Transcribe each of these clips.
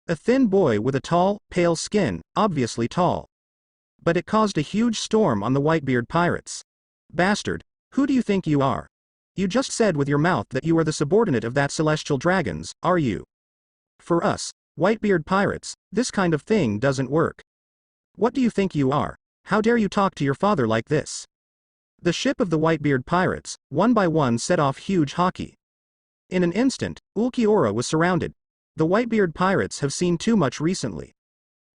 A thin boy with a tall, pale skin, obviously tall. But it caused a huge storm on the Whitebeard pirates. Bastard, who do you think you are? You just said with your mouth that you are the subordinate of that celestial dragons, are you? For us, Whitebeard pirates, this kind of thing doesn't work. What do you think you are? How dare you talk to your father like this? The ship of the Whitebeard pirates, one by one set off huge haki. In an instant, Ulquiorra was surrounded. The Whitebeard pirates have seen too much recently.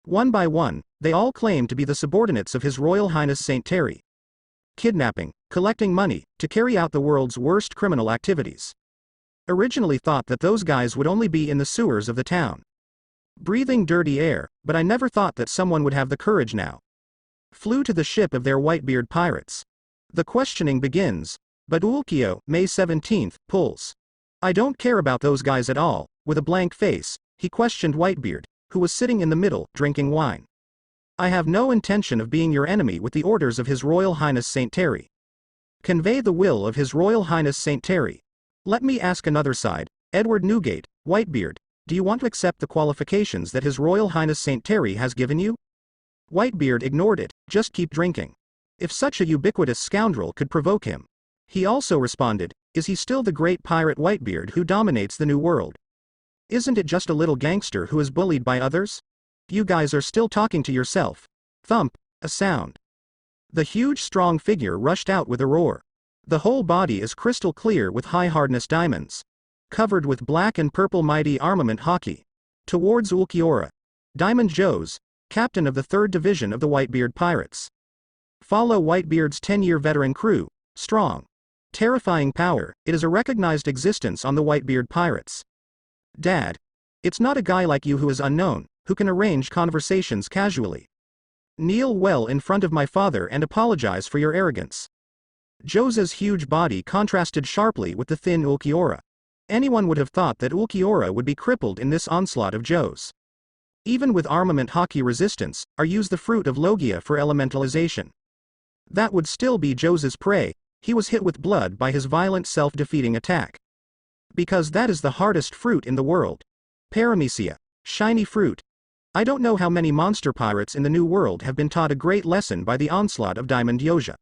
One by one, they all claim to be the subordinates of His Royal Highness Saint Terry. Kidnapping, collecting money, to carry out the world's worst criminal activities. Originally thought that those guys would only be in the sewers of the town. Breathing dirty air, but I never thought that someone would have the courage now. Flew to the ship of their Whitebeard pirates. The questioning begins, but Ulquio, May 17th, pulls. I don't care about those guys at all. With a blank face, he questioned Whitebeard, who was sitting in the middle, drinking wine. I have no intention of being your enemy with the orders of His Royal Highness Saint Terry. Convey the will of His Royal Highness Saint Terry. Let me ask another side, Edward Newgate, Whitebeard, do you want to accept the qualifications that His Royal Highness Saint Terry has given you? Whitebeard ignored it, just keep drinking. If such a ubiquitous scoundrel could provoke him. He also responded, is he still the great pirate Whitebeard who dominates the new world? Isn't it just a little gangster who is bullied by others? You guys are still talking to yourself. Thump, a sound. The huge strong figure rushed out with a roar. The whole body is crystal clear with high-hardness diamonds. Covered with black and purple mighty armament haki. Towards Ulquiorra. Diamond Joes, captain of the 3rd Division of the Whitebeard Pirates. Follow Whitebeard's 10-year veteran crew, strong. Terrifying power, it is a recognized existence on the Whitebeard Pirates. Dad. It's not a guy like you who is unknown, who can arrange conversations casually. Kneel well in front of my father and apologize for your arrogance. Jose's huge body contrasted sharply with the thin Ulquiorra. Anyone would have thought that Ulquiorra would be crippled in this onslaught of Jose. Even with armament haki resistance, are used the fruit of Logia for elementalization. That would still be Jose's prey, he was hit with blood by his violent self-defeating attack. Because that is the hardest fruit in the world. Paramecia, shiny fruit. I don't know how many monster pirates in the New World have been taught a great lesson by the onslaught of Diamond Yoja.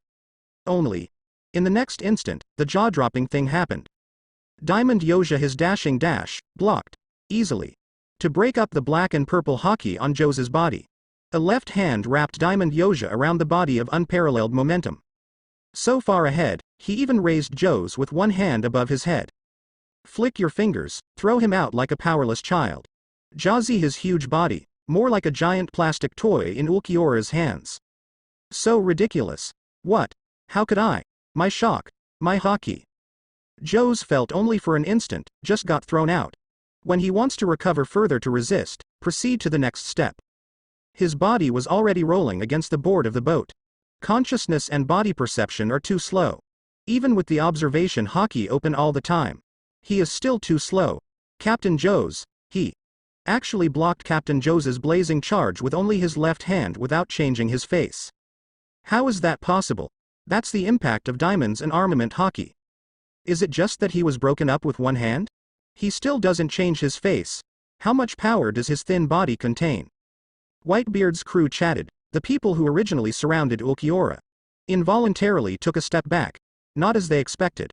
Only. In the next instant, the jaw-dropping thing happened. Diamond Yoja his dashing dash, blocked. Easily. To break up the black and purple haki on Jose's body. A left hand wrapped Diamond Yoja around the body of unparalleled momentum. So far ahead, he even raised Jose with one hand above his head. Flick your fingers, throw him out like a powerless child. Jazzy his huge body, more like a giant plastic toy in Ulquiorra's hands. So ridiculous. What? How could I? My shock. My haki. Jose felt only for an instant, just got thrown out. When he wants to recover further to resist, proceed to the next step. His body was already rolling against the board of the boat. Consciousness and body perception are too slow. Even with the observation haki open all the time. He is still too slow. Captain Jose, he actually blocked Captain Jose's blazing charge with only his left hand without changing his face. How is that possible? That's the impact of diamonds and armament haki. Is it just that he was broken up with one hand? He still doesn't change his face. How much power does his thin body contain? Whitebeard's crew chatted. The people who originally surrounded Ulquiorra involuntarily took a step back. Not as they expected.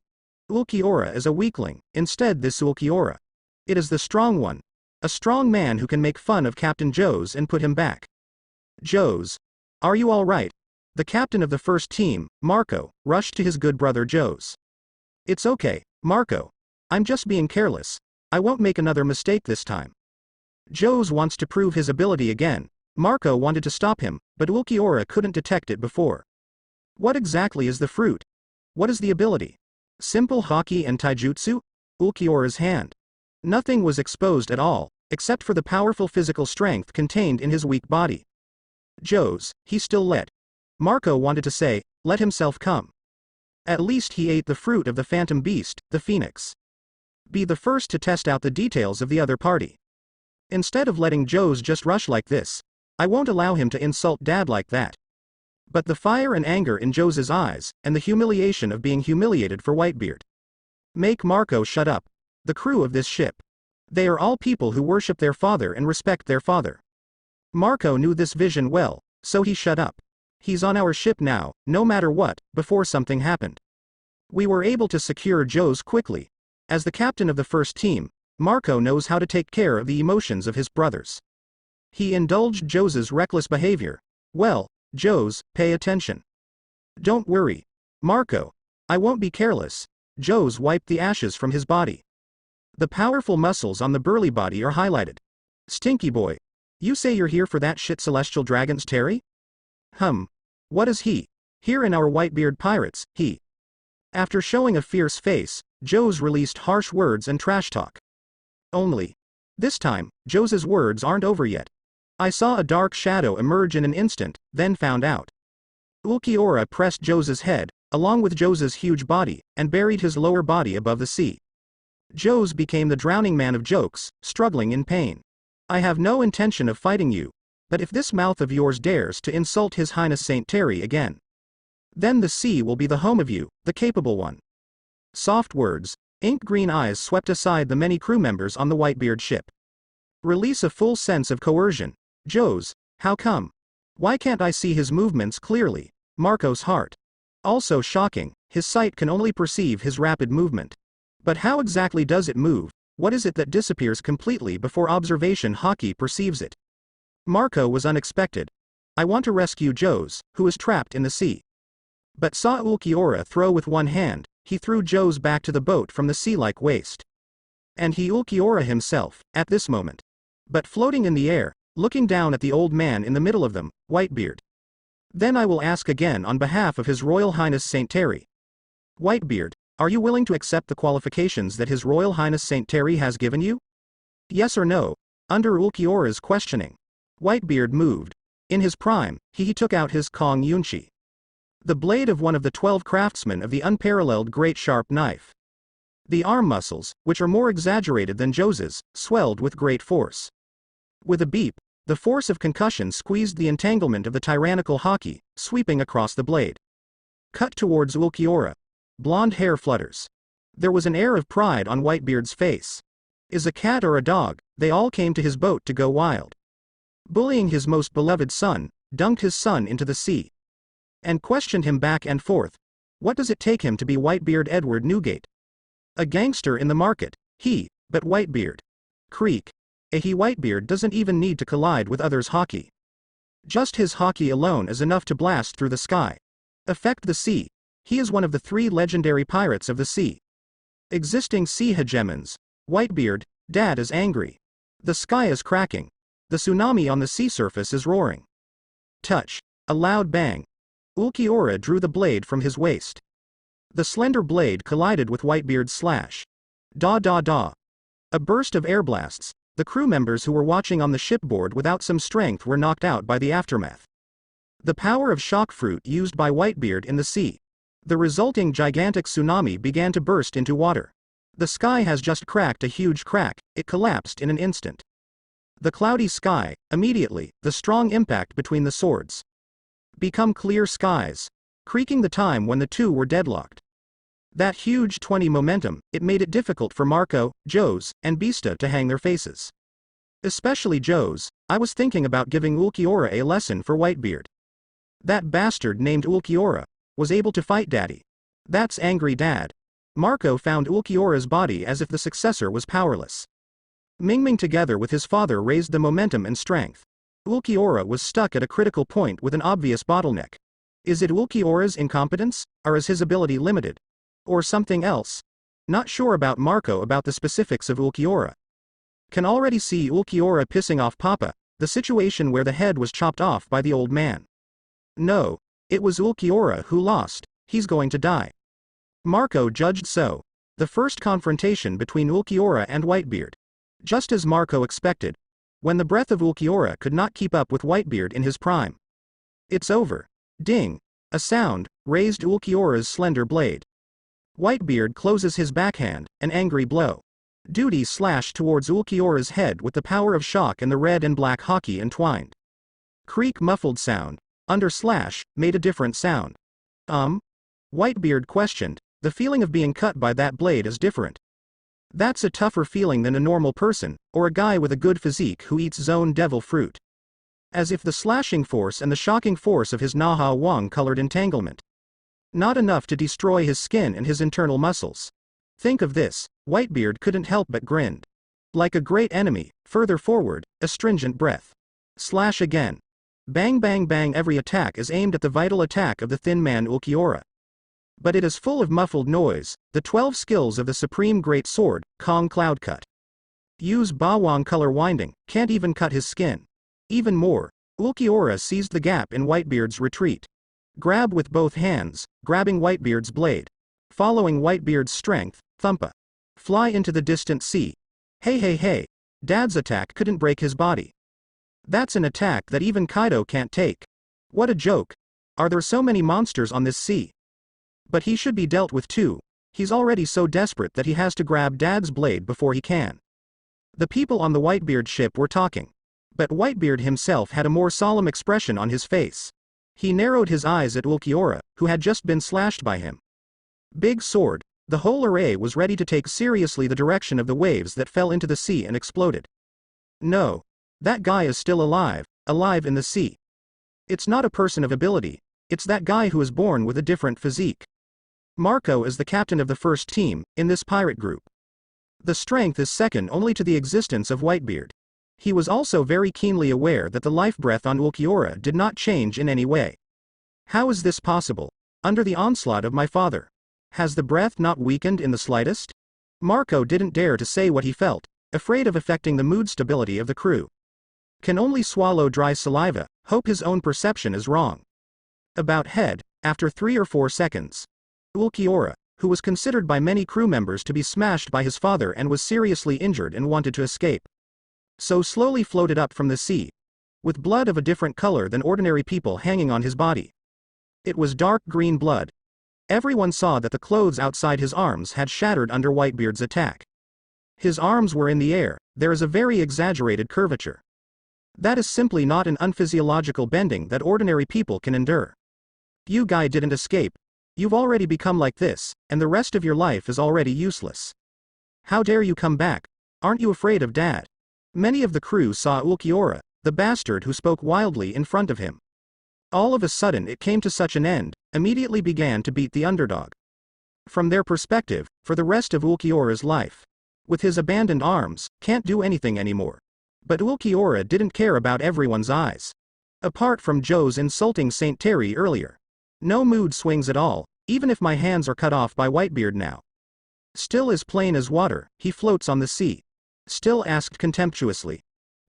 Ulquiorra is a weakling, instead this Ulquiorra. It is the strong one. A strong man who can make fun of Captain Jose and put him back. Jose. Are you all right? The captain of the first team, Marco, rushed to his good brother Jose. It's okay, Marco. I'm just being careless. I won't make another mistake this time. Jose wants to prove his ability again. Marco wanted to stop him, but Ulquiorra couldn't detect it before. What exactly is the fruit? What is the ability? Simple haki and taijutsu? Ulquiorra's hand. Nothing was exposed at all, except for the powerful physical strength contained in his weak body. Jose, he still let. Marco wanted to say, let himself come. At least he ate the fruit of the phantom beast, the phoenix. Be the first to test out the details of the other party. Instead of letting Jose just rush like this, I won't allow him to insult Dad like that. But the fire and anger in Jose's eyes, and the humiliation of being humiliated for Whitebeard. Make Marco shut up. The crew of this ship. They are all people who worship their father and respect their father. Marco knew this vision well, so he shut up. He's on our ship now, no matter what, before something happened. We were able to secure Joe's quickly. As the captain of the first team, Marco knows how to take care of the emotions of his brothers. He indulged Joe's reckless behavior. Well, Joe's, pay attention. Don't worry, Marco. I won't be careless. Joe's wiped the ashes from his body. The powerful muscles on the burly body are highlighted. Stinky boy. You say you're here for that shit celestial dragon's Terry? What is he? Here in our Whitebeard pirates, he. After showing a fierce face, Joe's released harsh words and trash talk. Only. This time, Joe's words aren't over yet. I saw a dark shadow emerge in an instant, then found out. Ulquiorra pressed Joe's head, along with Joe's huge body, and buried his lower body above the sea. Joe's became the drowning man of jokes, struggling in pain. I have no intention of fighting you, but if this mouth of yours dares to insult His Highness Saint Terry again, then the sea will be the home of you, the capable one. Soft words, ink-green eyes swept aside the many crew members on the Whitebeard ship. Release a full sense of coercion. Joe's, how come? Why can't I see his movements clearly? Marco's heart. Also shocking, his sight can only perceive his rapid movement. But how exactly does it move? What is it that disappears completely before observation hockey perceives it? Marco was unexpected. I want to rescue Joe's, who is trapped in the sea. But saw Ulquiorra throw with one hand, he threw Joe's back to the boat from the sea-like waste. And he Ulquiorra himself, at this moment. But floating in the air, looking down at the old man in the middle of them, Whitebeard. Then I will ask again on behalf of His Royal Highness Saint Terry. Whitebeard, are you willing to accept the qualifications that His Royal Highness Saint Terry has given you? Yes or no? Under Ulquiorra's questioning. Whitebeard moved. In his prime, he took out his Kong Yunshi. The blade of one of the 12 craftsmen of the unparalleled great sharp knife. The arm muscles, which are more exaggerated than Joe's, swelled with great force. With a beep, the force of concussion squeezed the entanglement of the tyrannical hockey, sweeping across the blade. Cut towards Ulquiorra. Blonde hair flutters. There was an air of pride on Whitebeard's face. Is a cat or a dog, they all came to his boat to go wild. Bullying his most beloved son, dunked his son into the sea. And questioned him back and forth. What does it take him to be Whitebeard Edward Newgate? A gangster in the market, but Whitebeard. Creak. He Whitebeard doesn't even need to collide with others' hockey. Just his hockey alone is enough to blast through the sky. Affect the sea. He is one of the 3 legendary pirates of the sea. Existing sea hegemons. Whitebeard, Dad is angry. The sky is cracking. The tsunami on the sea surface is roaring. Touch. A loud bang. Ulquiorra drew the blade from his waist. The slender blade collided with Whitebeard's slash. Da da da. A burst of air blasts. The crew members who were watching on the shipboard without some strength were knocked out by the aftermath. The power of shock fruit used by Whitebeard in the sea. The resulting gigantic tsunami began to burst into water. The sky has just cracked a huge crack, it collapsed in an instant. The cloudy sky, immediately, the strong impact between the swords. Become clear skies. Creaking the time when the two were deadlocked. That huge 20 momentum, it made it difficult for Marco, Joe's, and Bista to hang their faces. Especially Joe's. I was thinking about giving Ulquiorra a lesson for Whitebeard. That bastard named Ulquiorra was able to fight Daddy. That's angry Dad. Marco found Ulquiorra's body as if the successor was powerless. Mingming together with his father raised the momentum and strength. Ulquiorra was stuck at a critical point with an obvious bottleneck. Is it Ulquiorra's incompetence, or is his ability limited? Or something else? Not sure about Marco about the specifics of Ulquiorra. Can already see Ulquiorra pissing off Papa, the situation where the head was chopped off by the old man. No. It was Ulquiorra who lost, he's going to die. Marco judged so. The first confrontation between Ulquiorra and Whitebeard. Just as Marco expected. When the breath of Ulquiorra could not keep up with Whitebeard in his prime. It's over. Ding. A sound, raised Ulquiorra's slender blade. Whitebeard closes his backhand, an angry blow. Duty slashed towards Ulquiorra's head with the power of shock and the red and black hockey entwined. Creak muffled sound. Under slash, made a different sound. Whitebeard questioned, the feeling of being cut by that blade is different. That's a tougher feeling than a normal person, or a guy with a good physique who eats zone devil fruit. As if the slashing force and the shocking force of his Naha Wang-colored entanglement. Not enough to destroy his skin and his internal muscles. Think of this, Whitebeard couldn't help but grin. Like a great enemy, further forward, astringent breath. Slash again. Bang bang bang, every attack is aimed at the vital attack of the thin man Ulquiorra. But it is full of muffled noise, the 12 skills of the supreme great sword, Kong Cloud Cut. Use Bawang color winding, can't even cut his skin. Even more, Ulquiorra seized the gap in Whitebeard's retreat. Grab with both hands, grabbing Whitebeard's blade. Following Whitebeard's strength, thumpa. Fly into the distant sea. Hey hey hey, Dad's attack couldn't break his body. That's an attack that even Kaido can't take. What a joke. Are there so many monsters on this sea? But he should be dealt with too. He's already so desperate that he has to grab Dad's blade before he can. The people on the Whitebeard ship were talking. But Whitebeard himself had a more solemn expression on his face. He narrowed his eyes at Ulquiorra, who had just been slashed by him. Big sword, the whole array was ready to take seriously the direction of the waves that fell into the sea and exploded. No. That guy is still alive, alive in the sea. It's not a person of ability, it's that guy who is born with a different physique. Marco is the captain of the first team, in this pirate group. The strength is second only to the existence of Whitebeard. He was also very keenly aware that the life breath on Ulquiorra did not change in any way. How is this possible? Under the onslaught of my father. Has the breath not weakened in the slightest? Marco didn't dare to say what he felt, afraid of affecting the mood stability of the crew. Can only swallow dry saliva, hope his own perception is wrong. About head, after 3 or 4 seconds. Ulquiorra, who was considered by many crew members to be smashed by his father and was seriously injured and wanted to escape. So slowly floated up from the sea. With blood of a different color than ordinary people hanging on his body. It was dark green blood. Everyone saw that the clothes outside his arms had shattered under Whitebeard's attack. His arms were in the air, there is a very exaggerated curvature. That is simply not an unphysiological bending that ordinary people can endure. You guy didn't escape. You've already become like this, and the rest of your life is already useless. How dare you come back? Aren't you afraid of Dad? Many of the crew saw Ulquiorra, the bastard who spoke wildly in front of him. All of a sudden it came to such an end, immediately began to beat the underdog. From their perspective, for the rest of Ulquiorra's life. With his abandoned arms, can't do anything anymore. But Ulquiorra didn't care about everyone's eyes. Apart from Joe's insulting St. Terry earlier. No mood swings at all, even if my hands are cut off by Whitebeard now. Still as plain as water, he floats on the sea. Still asked contemptuously.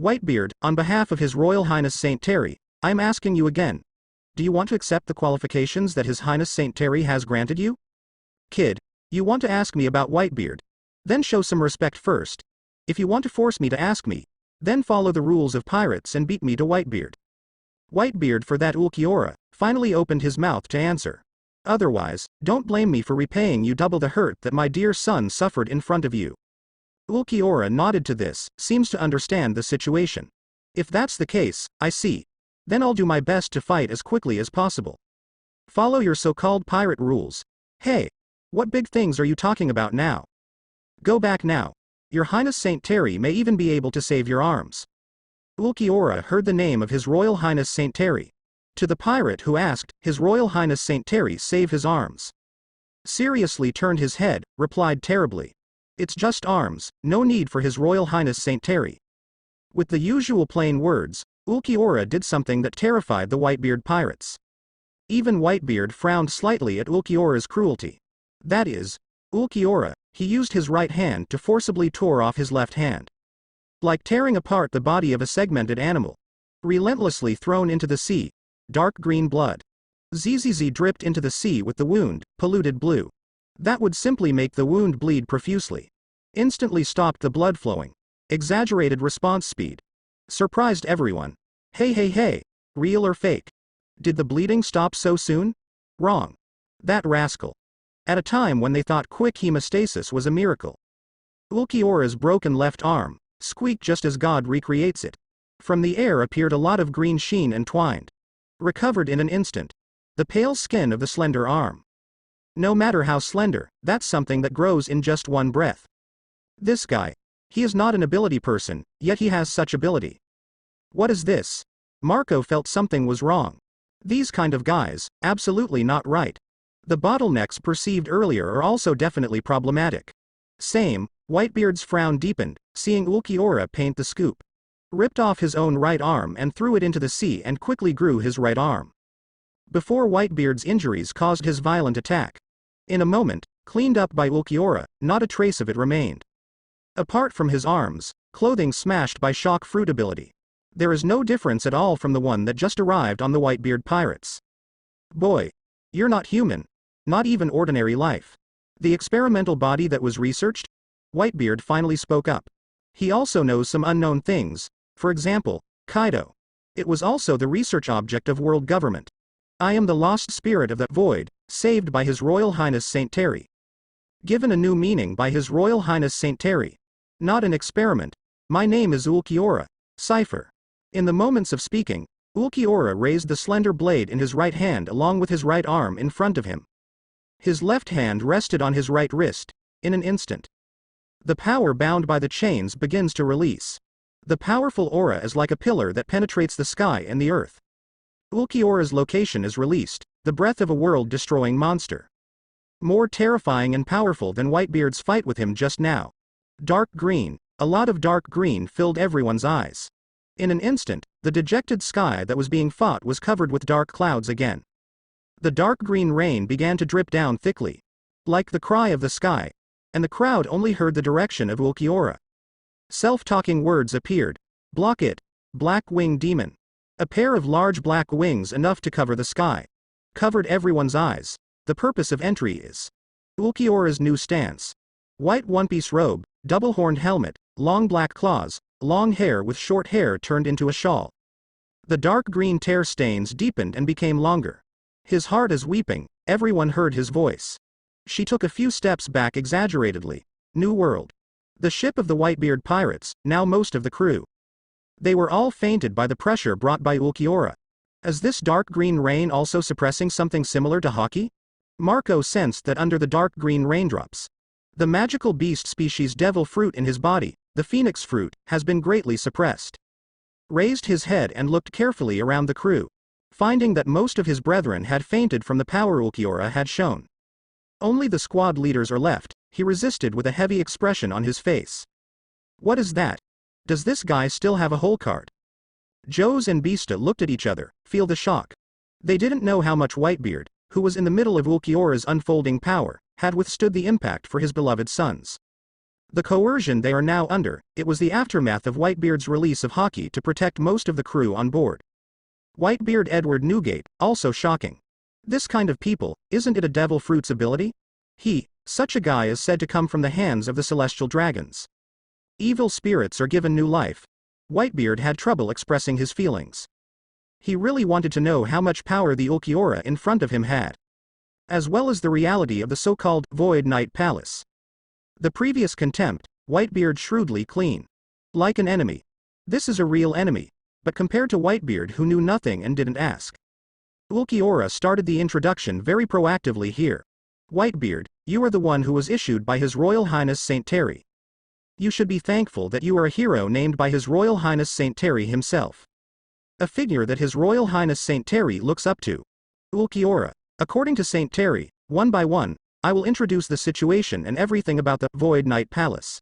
Whitebeard, on behalf of His Royal Highness St. Terry, I'm asking you again. Do you want to accept the qualifications that His Highness St. Terry has granted you? Kid, you want to ask me about Whitebeard? Then show some respect first. If you want to force me to ask me, then follow the rules of pirates and beat me to Whitebeard. Whitebeard, for that Ulquiorra, finally opened his mouth to answer. Otherwise, don't blame me for repaying you double the hurt that my dear son suffered in front of you. Ulquiorra nodded to this, seems to understand the situation. If that's the case, I see. Then I'll do my best to fight as quickly as possible. Follow your so-called pirate rules. Hey, what big things are you talking about now? Go back now. Your Highness St. Terry may even be able to save your arms. Ulquiorra heard the name of His Royal Highness St. Terry. To the pirate who asked, His Royal Highness St. Terry save his arms? Seriously turned his head, replied terribly. It's just arms, no need for His Royal Highness St. Terry. With the usual plain words, Ulquiorra did something that terrified the Whitebeard pirates. Even Whitebeard frowned slightly at Ulquiorra's cruelty. That is, Ulquiorra, he used his right hand to forcibly tore off his left hand. Like tearing apart the body of a segmented animal. Relentlessly thrown into the sea. Dark green blood. ZZZ dripped into the sea with the wound, polluted blue. That would simply make the wound bleed profusely. Instantly stopped the blood flowing. Exaggerated response speed. Surprised everyone. Hey hey hey, real or fake? Did the bleeding stop so soon? Wrong. That rascal. At a time when they thought quick hemostasis was a miracle. Ulquiorra's broken left arm squeaked just as God recreates it. From the air appeared a lot of green sheen entwined. Recovered in an instant. The pale skin of the slender arm. No matter how slender, that's something that grows in just one breath. This guy. He is not an ability person, yet he has such ability. What is this? Marco felt something was wrong. These kind of guys, absolutely not right. The bottlenecks perceived earlier are also definitely problematic. Same, Whitebeard's frown deepened, seeing Ulquiorra paint the scoop. Ripped off his own right arm and threw it into the sea and quickly grew his right arm. Before Whitebeard's injuries caused his violent attack. In a moment, cleaned up by Ulquiorra, not a trace of it remained. Apart from his arms, clothing smashed by shock fruit ability. There is no difference at all from the one that just arrived on the Whitebeard pirates. Boy. You're not human. Not even ordinary life. The experimental body that was researched? Whitebeard finally spoke up. He also knows some unknown things, for example, Kaido. It was also the research object of world government. I am the lost spirit of the void, saved by His Royal Highness Saint Terry. Given a new meaning by His Royal Highness Saint Terry. Not an experiment. My name is Ulquiorra. Cipher. In the moments of speaking, Ulquiorra raised the slender blade in his right hand along with his right arm in front of him. His left hand rested on his right wrist. In an instant, the power bound by the chains begins to release. The powerful aura is like a pillar that penetrates the sky and the earth. Ulquiorra's location is released, the breath of a world-destroying monster. More terrifying and powerful than Whitebeard's fight with him just now. Dark green, a lot of dark green filled everyone's eyes. In an instant, the dejected sky that was being fought was covered with dark clouds again. The dark green rain began to drip down thickly. Like the cry of the sky. And the crowd only heard the direction of Ulquiorra. Self-talking words appeared. Block it, black wing demon. A pair of large black wings enough to cover the sky. Covered everyone's eyes. The purpose of entry is Ulquiorra's new stance. White one-piece robe, double-horned helmet, long black claws, long hair with short hair turned into a shawl. The dark green tear stains deepened and became longer. His heart is weeping, everyone heard his voice. She took a few steps back exaggeratedly. New world. The ship of the Whitebeard pirates, now most of the crew. They were all fainted by the pressure brought by Ulquiorra. Is this dark green rain also suppressing something similar to hockey? Marco sensed that under the dark green raindrops. The magical beast species devil fruit in his body, the phoenix fruit, has been greatly suppressed. Raised his head and looked carefully around the crew. Finding that most of his brethren had fainted from the power Ulquiorra had shown. Only the squad leaders are left, he resisted with a heavy expression on his face. What is that? Does this guy still have a hole card? Joes and Beasta looked at each other, feel the shock. They didn't know how much Whitebeard, who was in the middle of Ulquiorra's unfolding power, had withstood the impact for his beloved sons. The coercion they are now under, it was the aftermath of Whitebeard's release of hockey to protect most of the crew on board. Whitebeard Edward Newgate, also shocking. This kind of people, isn't it a devil fruit's ability? Such a guy is said to come from the hands of the celestial dragons. Evil spirits are given new life. Whitebeard had trouble expressing his feelings. He really wanted to know how much power the Ulquiorra in front of him had. As well as the reality of the so-called Void Knight Palace. The previous contempt, Whitebeard shrewdly clean. Like an enemy. This is a real enemy, but compared to Whitebeard who knew nothing and didn't ask. Ulquiorra started the introduction very proactively here. Whitebeard, you are the one who was issued by His Royal Highness Saint Terry. You should be thankful that you are a hero named by His Royal Highness Saint Terry himself. A figure that His Royal Highness Saint Terry looks up to. Ulquiorra, according to Saint Terry, one by one, I will introduce the situation and everything about the Void Knight Palace.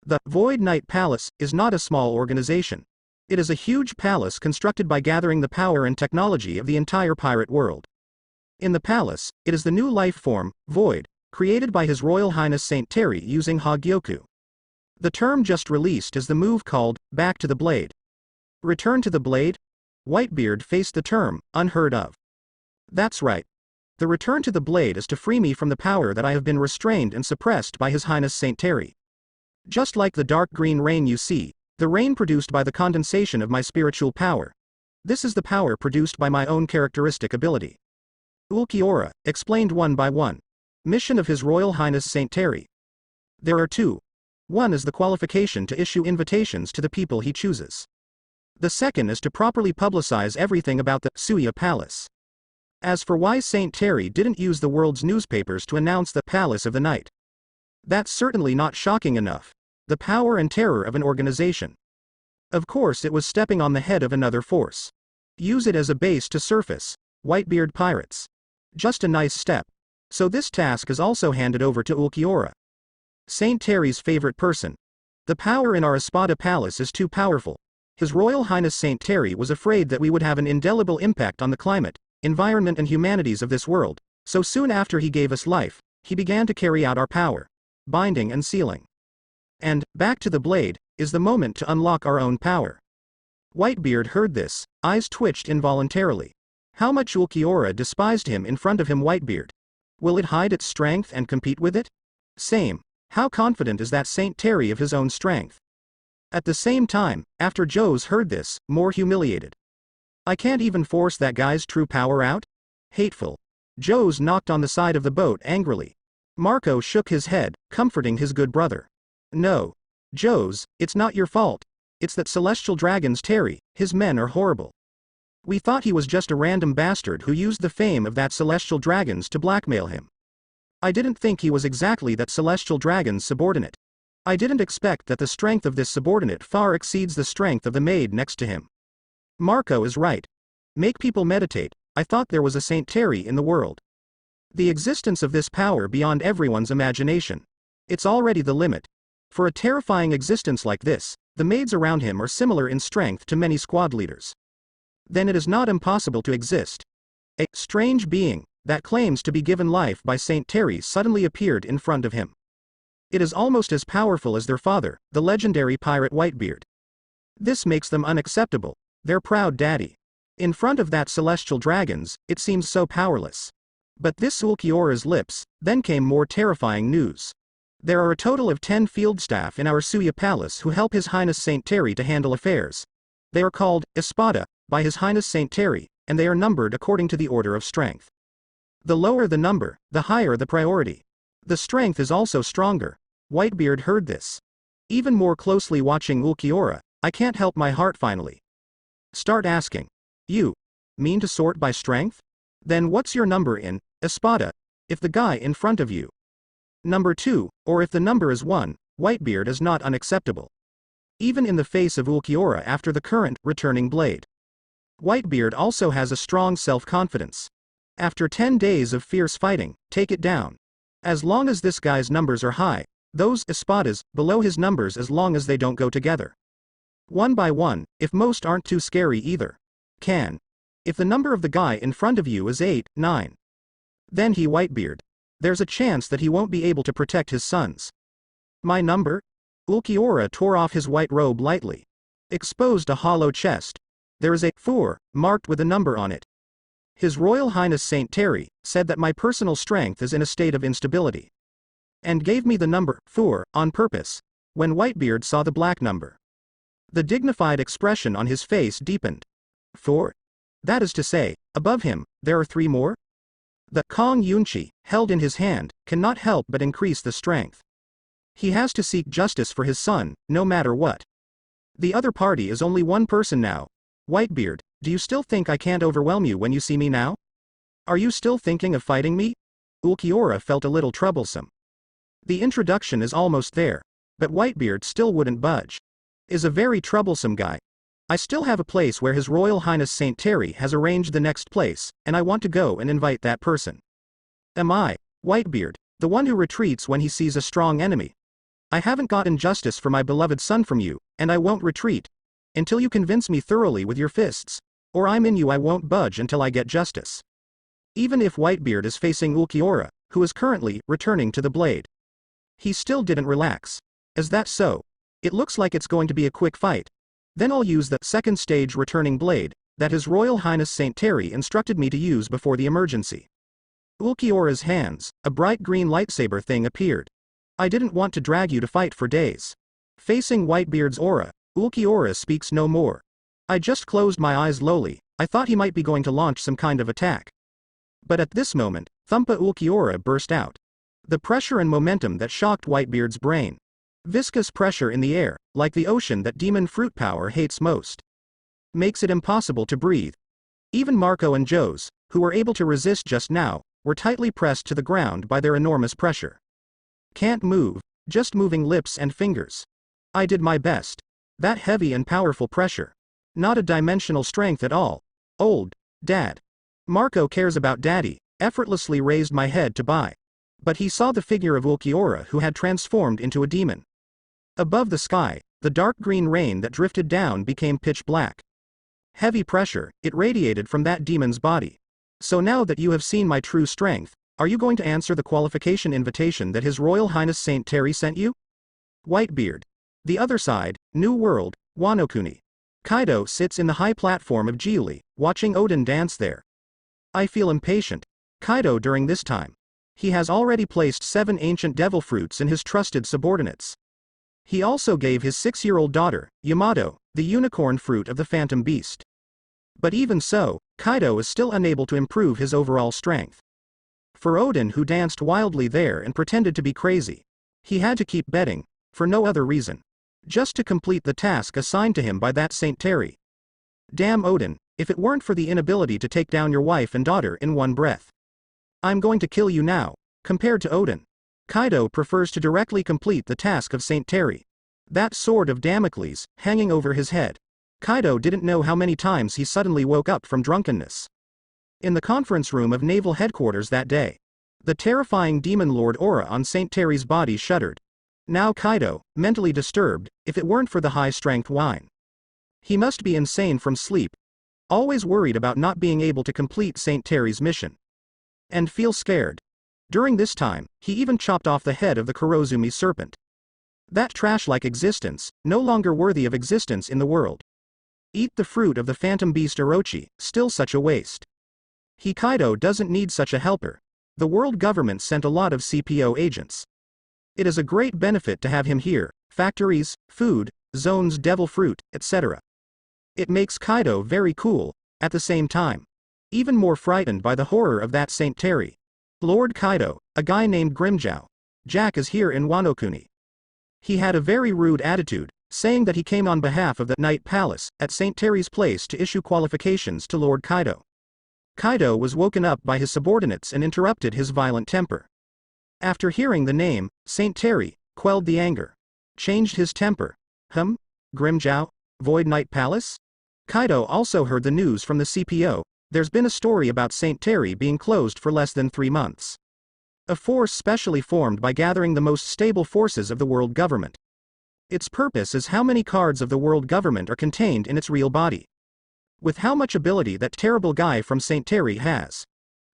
The Void Knight Palace is not a small organization. It is a huge palace constructed by gathering the power and technology of the entire pirate world. In the palace, it is the new life form, Void, created by His Royal Highness Saint Terry using Hagyoku. The term just released is the move called, Back to the Blade. Return to the Blade? Whitebeard faced the term, unheard of. That's right. The return to the blade is to free me from the power that I have been restrained and suppressed by His Highness Saint Terry. Just like the dark green rain you see, the rain produced by the condensation of my spiritual power. This is the power produced by my own characteristic ability. Ulquiorra, explained one by one. Mission of His Royal Highness Saint Terry. There are two. One is the qualification to issue invitations to the people he chooses. The second is to properly publicize everything about the Suya Palace. As for why Saint Terry didn't use the world's newspapers to announce the Palace of the Night. That's certainly not shocking enough. the power and terror of an organization. Of course it was stepping on the head of another force. Use it as a base to surface. Whitebeard pirates. Just a nice step. So this task is also handed over to Ulquiorra. Saint Terry's favorite person. The power in our Espada Palace is too powerful. His Royal Highness Saint Terry was afraid that we would have an indelible impact on the climate, environment and humanities of this world, so soon after he gave us life, he began to carry out our power. Binding and sealing. And, back to the blade, is the moment to unlock our own power. Whitebeard heard this, eyes twitched involuntarily. How much Ulquiorra despised him in front of him. Whitebeard. Will it hide its strength and compete with it? Same. How confident is that Saint Terry of his own strength? At the same time, after Joe's heard this, more humiliated. I can't even force that guy's true power out? Hateful. Joe's knocked on the side of the boat angrily. Marco shook his head, comforting his good brother. No. Joe's, it's not your fault. It's that Celestial Dragon's Terry, his men are horrible. We thought he was just a random bastard who used the fame of that Celestial Dragons to blackmail him. I didn't think he was exactly that Celestial Dragon's subordinate. I didn't expect that the strength of this subordinate far exceeds the strength of the maid next to him. Marco is right. Make people meditate. I thought there was a Saint Terry in the world. The existence of this power beyond everyone's imagination. It's already the limit. For a terrifying existence like this, the maids around him are similar in strength to many squad leaders. Then it is not impossible to exist. A strange being that claims to be given life by Saint Terry suddenly appeared in front of him. It is almost as powerful as their father, the legendary pirate Whitebeard. This makes them unacceptable, their proud daddy. In front of that Celestial Dragons, it seems so powerless. But this Ulquiorra's lips, then came more terrifying news. There are a total of 10 field staff in our Suya Palace who help His Highness Saint Terry to handle affairs. They are called Espada by His Highness Saint Terry, and they are numbered according to the order of strength. The lower the number, the higher the priority. The strength is also stronger. Whitebeard heard this. Even more closely watching Ulquiorra, I can't help my heart finally. Start asking. You mean to sort by strength? Then what's your number in Espada, if the guy in front of you? Number 2, or if the number is 1, Whitebeard is not unacceptable. Even in the face of Ulquiorra after the current returning blade. Whitebeard also has a strong self-confidence. After 10 days of fierce fighting, take it down. As long as this guy's numbers are high, those espadas below his numbers as long as they don't go together. One by one, if most aren't too scary either. Can. If the number of the guy in front of you is 8, 9. Then he Whitebeard. There's a chance that he won't be able to protect his sons. My number? Ulquiorra tore off his white robe lightly. Exposed a hollow chest. There is a 4, marked with a number on it. His Royal Highness Saint Terry said that my personal strength is in a state of instability. And gave me the number 4 on purpose, when Whitebeard saw the black number. The dignified expression on his face deepened. 4? That is to say, above him, there are 3 more? The Kong Yunchi, held in his hand, cannot help but increase the strength. He has to seek justice for his son, no matter what. The other party is only one person now. Whitebeard, do you still think I can't overwhelm you when you see me now? Are you still thinking of fighting me? Ulquiorra felt a little troublesome. The introduction is almost there, but Whitebeard still wouldn't budge. Is a very troublesome guy. I still have a place where His Royal Highness Saint Terry has arranged the next place, and I want to go and invite that person. Am I, Whitebeard, the one who retreats when he sees a strong enemy? I haven't gotten justice for my beloved son from you, and I won't retreat. Until you convince me thoroughly with your fists. Or I'm in you, I won't budge until I get justice. Even if Whitebeard is facing Ulquiorra, who is currently returning to the blade. He still didn't relax. Is that so? It looks like it's going to be a quick fight. Then I'll use the second stage returning blade that His Royal Highness Saint Terry instructed me to use before the emergency. Ulquiorra's hands, a bright green lightsaber thing appeared. I didn't want to drag you to fight for days. Facing Whitebeard's aura, Ulquiorra speaks no more. I just closed my eyes lowly, I thought he might be going to launch some kind of attack. But at this moment, Thumpa Ulquiorra burst out. The pressure and momentum that shocked Whitebeard's brain. Viscous pressure in the air, like the ocean that Demon Fruit Power hates most. Makes it impossible to breathe. Even Marco and Joe's, who were able to resist just now, were tightly pressed to the ground by their enormous pressure. Can't move, just moving lips and fingers. I did my best. That heavy and powerful pressure. Not a dimensional strength at all. Old. Dad. Marco cares about daddy, effortlessly raised my head to buy. But he saw the figure of Ulquiorra who had transformed into a demon. Above the sky, the dark green rain that drifted down became pitch black. Heavy pressure, it radiated from that demon's body. So now that you have seen my true strength, are you going to answer the qualification invitation that His Royal Highness Saint Terry sent you? Whitebeard. The other side, New World, Wano-kuni. Kaido sits in the high platform of Qiwuhai, watching Odin dance there. I feel impatient. Kaido during this time. He has already placed 7 ancient devil fruits in his trusted subordinates. He also gave his 6-year-old daughter, Yamato, the unicorn fruit of the phantom beast. But even so, Kaido is still unable to improve his overall strength. For Odin, who danced wildly there and pretended to be crazy, he had to keep betting, for no other reason. Just to complete the task assigned to him by that Saint Terry. Damn Odin, if it weren't for the inability to take down your wife and daughter in one breath. I'm going to kill you now. Compared to Odin, Kaido prefers to directly complete the task of Saint Terry. That sword of Damocles, hanging over his head. Kaido didn't know how many times he suddenly woke up from drunkenness. In the conference room of naval headquarters that day, the terrifying demon lord aura on Saint Terry's body shuddered. Now Kaido, mentally disturbed, if it weren't for the high-strength wine. He must be insane from sleep. Always worried about not being able to complete Saint Terry's mission. And feel scared. During this time, he even chopped off the head of the Kurozumi serpent. That trash-like existence, no longer worthy of existence in the world. Eat the fruit of the phantom beast Orochi, still such a waste. Kaido doesn't need such a helper. The world government sent a lot of CPO agents. It is a great benefit to have him here, factories, food, zones, devil fruit, etc. It makes Kaido very cool, at the same time. Even more frightened by the horror of that Saint Terry. Lord Kaido, a guy named Grimmjow. Jack is here in Wano-kuni. He had a very rude attitude, saying that he came on behalf of the Night Palace, at Saint Terry's place to issue qualifications to Lord Kaido. Kaido was woken up by his subordinates and interrupted his violent temper. After hearing the name, Saint Terry, quelled the anger. Changed his temper. Grimmjow? Void Night Palace? Kaido also heard the news from the CPO, there's been a story about Saint Terry being closed for less than 3 months. A force specially formed by gathering the most stable forces of the world government. Its purpose is how many cards of the world government are contained in its real body. With how much ability that terrible guy from Saint Terry has.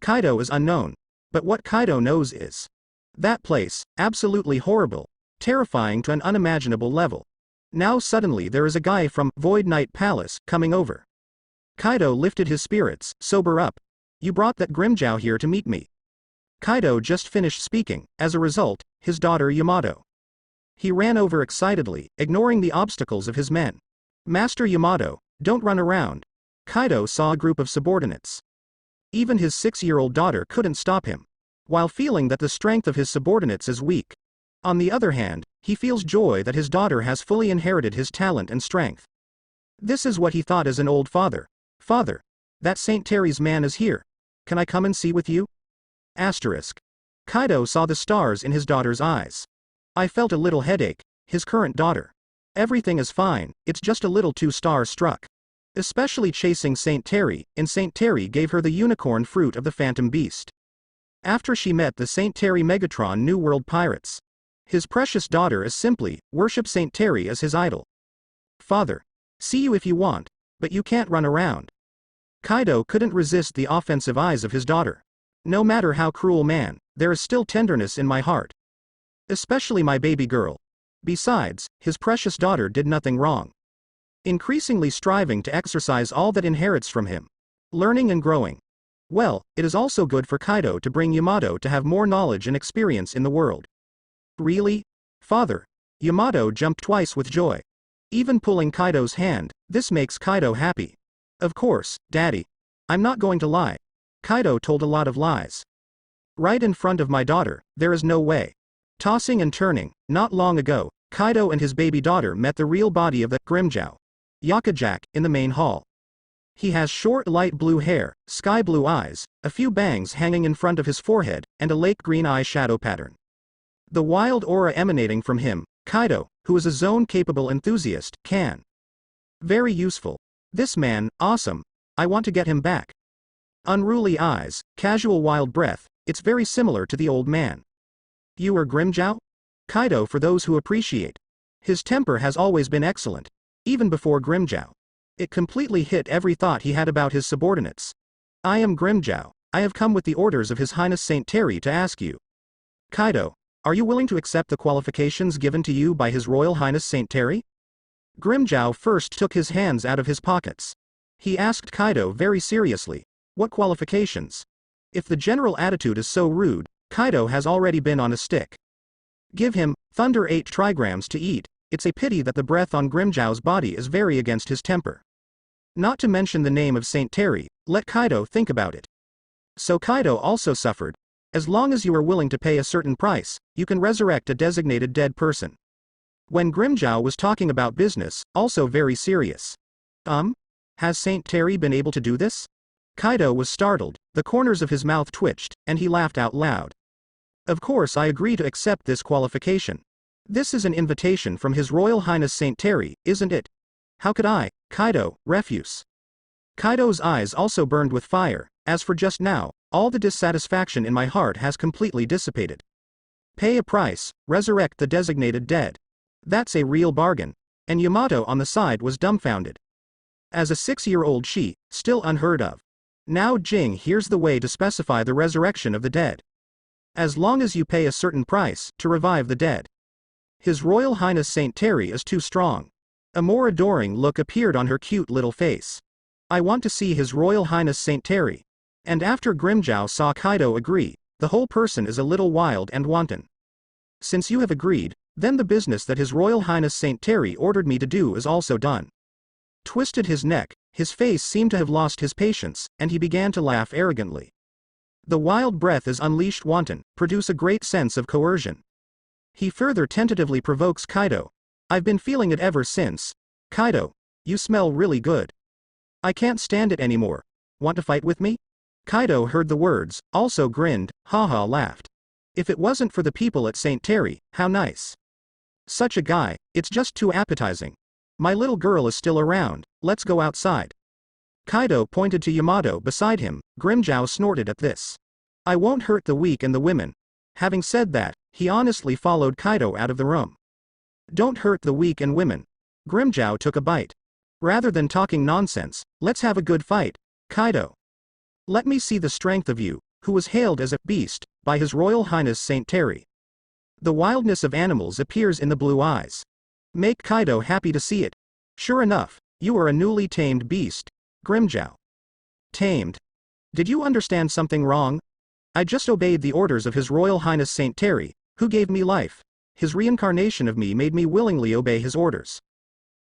Kaido is unknown. But what Kaido knows is that place, absolutely horrible, terrifying to an unimaginable level. Now suddenly there is a guy from Void Night Palace coming over. Kaido lifted his spirits. Sober up. You brought that Grimmjow here to meet me. Kaido just finished speaking, as a result, his daughter Yamato. He ran over excitedly, ignoring the obstacles of his men. Master Yamato, don't run around. Kaido saw a group of subordinates. Even his 6-year-old daughter couldn't stop him. While feeling that the strength of his subordinates is weak. On the other hand, he feels joy that his daughter has fully inherited his talent and strength. This is what he thought as an old father. Father, that Saint Terry's man is here. Can I come and see with you? Kaido saw the stars in his daughter's eyes. I felt a little headache, his current daughter. Everything is fine, it's just a little too star-struck. Especially chasing Saint Terry, and Saint Terry gave her the unicorn fruit of the phantom beast. After she met the Saint Terry Megatron New World pirates. His precious daughter is simply, worship Saint Terry as his idol. Father. See you if you want, but you can't run around. Kaido couldn't resist the offensive eyes of his daughter. No matter how cruel man, there is still tenderness in my heart. Especially my baby girl. Besides, his precious daughter did nothing wrong. Increasingly striving to exercise all that inherits from him. Learning and growing. Well, it is also good for Kaido to bring Yamato to have more knowledge and experience in the world. Really? Father? Yamato jumped twice with joy. Even pulling Kaido's hand, this makes Kaido happy. Of course, Daddy. I'm not going to lie. Kaido told a lot of lies. Right in front of my daughter, there is no way. Tossing and turning, not long ago, Kaido and his baby daughter met the real body of the Grimmjow. Yakajak, in the main hall. He has short light blue hair, sky blue eyes, a few bangs hanging in front of his forehead, and a lake green eye shadow pattern. The wild aura emanating from him, Kaido, who is a zone-capable enthusiast, can. Very useful. This man, awesome. I want to get him back. Unruly eyes, casual wild breath, it's very similar to the old man. You are Grimmjow? Kaido for those who appreciate. His temper has always been excellent. Even before Grimmjow. It completely hit every thought he had about his subordinates. I am Grimmjow. I have come with the orders of His Highness Saint Terry to ask you. Kaido, are you willing to accept the qualifications given to you by His Royal Highness Saint Terry? Grimmjow first took his hands out of his pockets. He asked Kaido very seriously, what qualifications? If the general attitude is so rude, Kaido has already been on a stick. Give him, Thunder 8 trigrams to eat, it's a pity that the breath on Grimmjow's body is very against his temper. Not to mention the name of Saint Terry, let Kaido think about it. So Kaido also suffered. As long as you are willing to pay a certain price, you can resurrect a designated dead person. When Grimmjow was talking about business, also very serious. Has Saint Terry been able to do this? Kaido was startled, the corners of his mouth twitched, and he laughed out loud. Of course I agree to accept this qualification. This is an invitation from His Royal Highness Saint Terry, isn't it? How could I, Kaido, refuse? Kaido's eyes also burned with fire. As for just now, all the dissatisfaction in my heart has completely dissipated. Pay a price, resurrect the designated dead. That's a real bargain. And Yamato on the side was dumbfounded. As a 6-year-old she, still unheard of. Now Jhin here's the way to specify the resurrection of the dead. As long as you pay a certain price, to revive the dead. His Royal Highness Saint Terry is too strong. A more adoring look appeared on her cute little face. I want to see His Royal Highness Saint Terry. And after Grimmjow saw Kaido agree, the whole person is a little wild and wanton. Since you have agreed, then the business that His Royal Highness Saint Terry ordered me to do is also done. Twisted his neck, his face seemed to have lost his patience, and he began to laugh arrogantly. The wild breath is unleashed wanton, produce a great sense of coercion. He further tentatively provokes Kaido. I've been feeling it ever since. Kaido, you smell really good. I can't stand it anymore. Want to fight with me? Kaido heard the words, also grinned, haha laughed. If it wasn't for the people at St. Terry, how nice. Such a guy, it's just too appetizing. My little girl is still around, let's go outside. Kaido pointed to Yamato beside him, Grimmjow snorted at this. I won't hurt the weak and the women. Having said that, he honestly followed Kaido out of the room. Don't hurt the weak and women. Grimmjow took a bite. Rather than talking nonsense, let's have a good fight, Kaido. Let me see the strength of you, who was hailed as a beast by His Royal Highness Saint Terry. The wildness of animals appears in the blue eyes. Make Kaido happy to see it. Sure enough, you are a newly tamed beast, Grimmjow. Tamed. Did you understand something wrong? I just obeyed the orders of His Royal Highness Saint Terry, who gave me life. His reincarnation of me made me willingly obey his orders.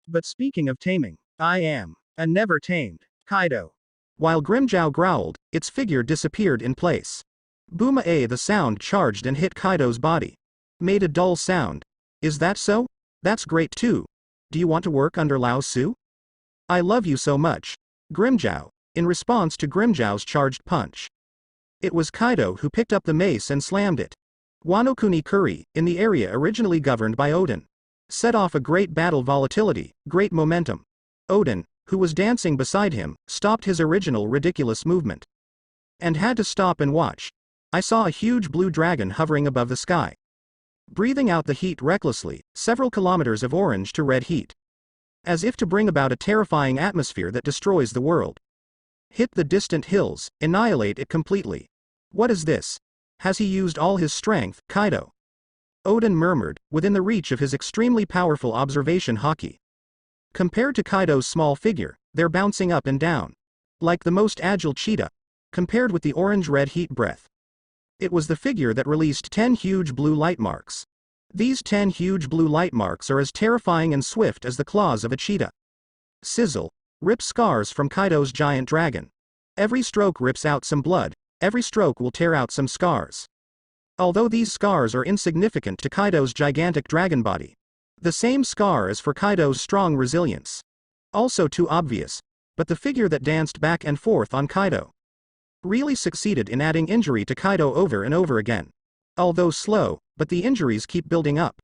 But speaking of taming, I am a never tamed Kaido. While Grimmjow growled, its figure disappeared in place. Boom-a, the sound charged and hit Kaido's body. Made a dull sound. Is that so? That's great too. Do you want to work under Lao Su? I love you so much. Grimmjow, in response to Grimmjow's charged punch. It was Kaido who picked up the mace and slammed it. Wano-kuni Kuri, in the area originally governed by Odin. Set off a great battle volatility, great momentum. Odin, who was dancing beside him, stopped his original ridiculous movement. And had to stop and watch. I saw a huge blue dragon hovering above the sky. Breathing out the heat recklessly, several kilometers of orange to red heat. As if to bring about a terrifying atmosphere that destroys the world. Hit the distant hills, annihilate it completely. What is this? Has he used all his strength, Kaido? Odin murmured, within the reach of his extremely powerful observation haki. Compared to Kaido's small figure, they're bouncing up and down. Like the most agile cheetah. Compared with the orange-red heat breath. It was the figure that released 10 huge blue light marks. These 10 huge blue light marks are as terrifying and swift as the claws of a cheetah. Sizzle. Rip scars from Kaido's giant dragon. Every stroke rips out some blood, every stroke will tear out some scars. Although these scars are insignificant to Kaido's gigantic dragon body. The same scar as for Kaido's strong resilience. Also too obvious, but the figure that danced back and forth on Kaido. Really succeeded in adding injury to Kaido over and over again. Although slow, but the injuries keep building up.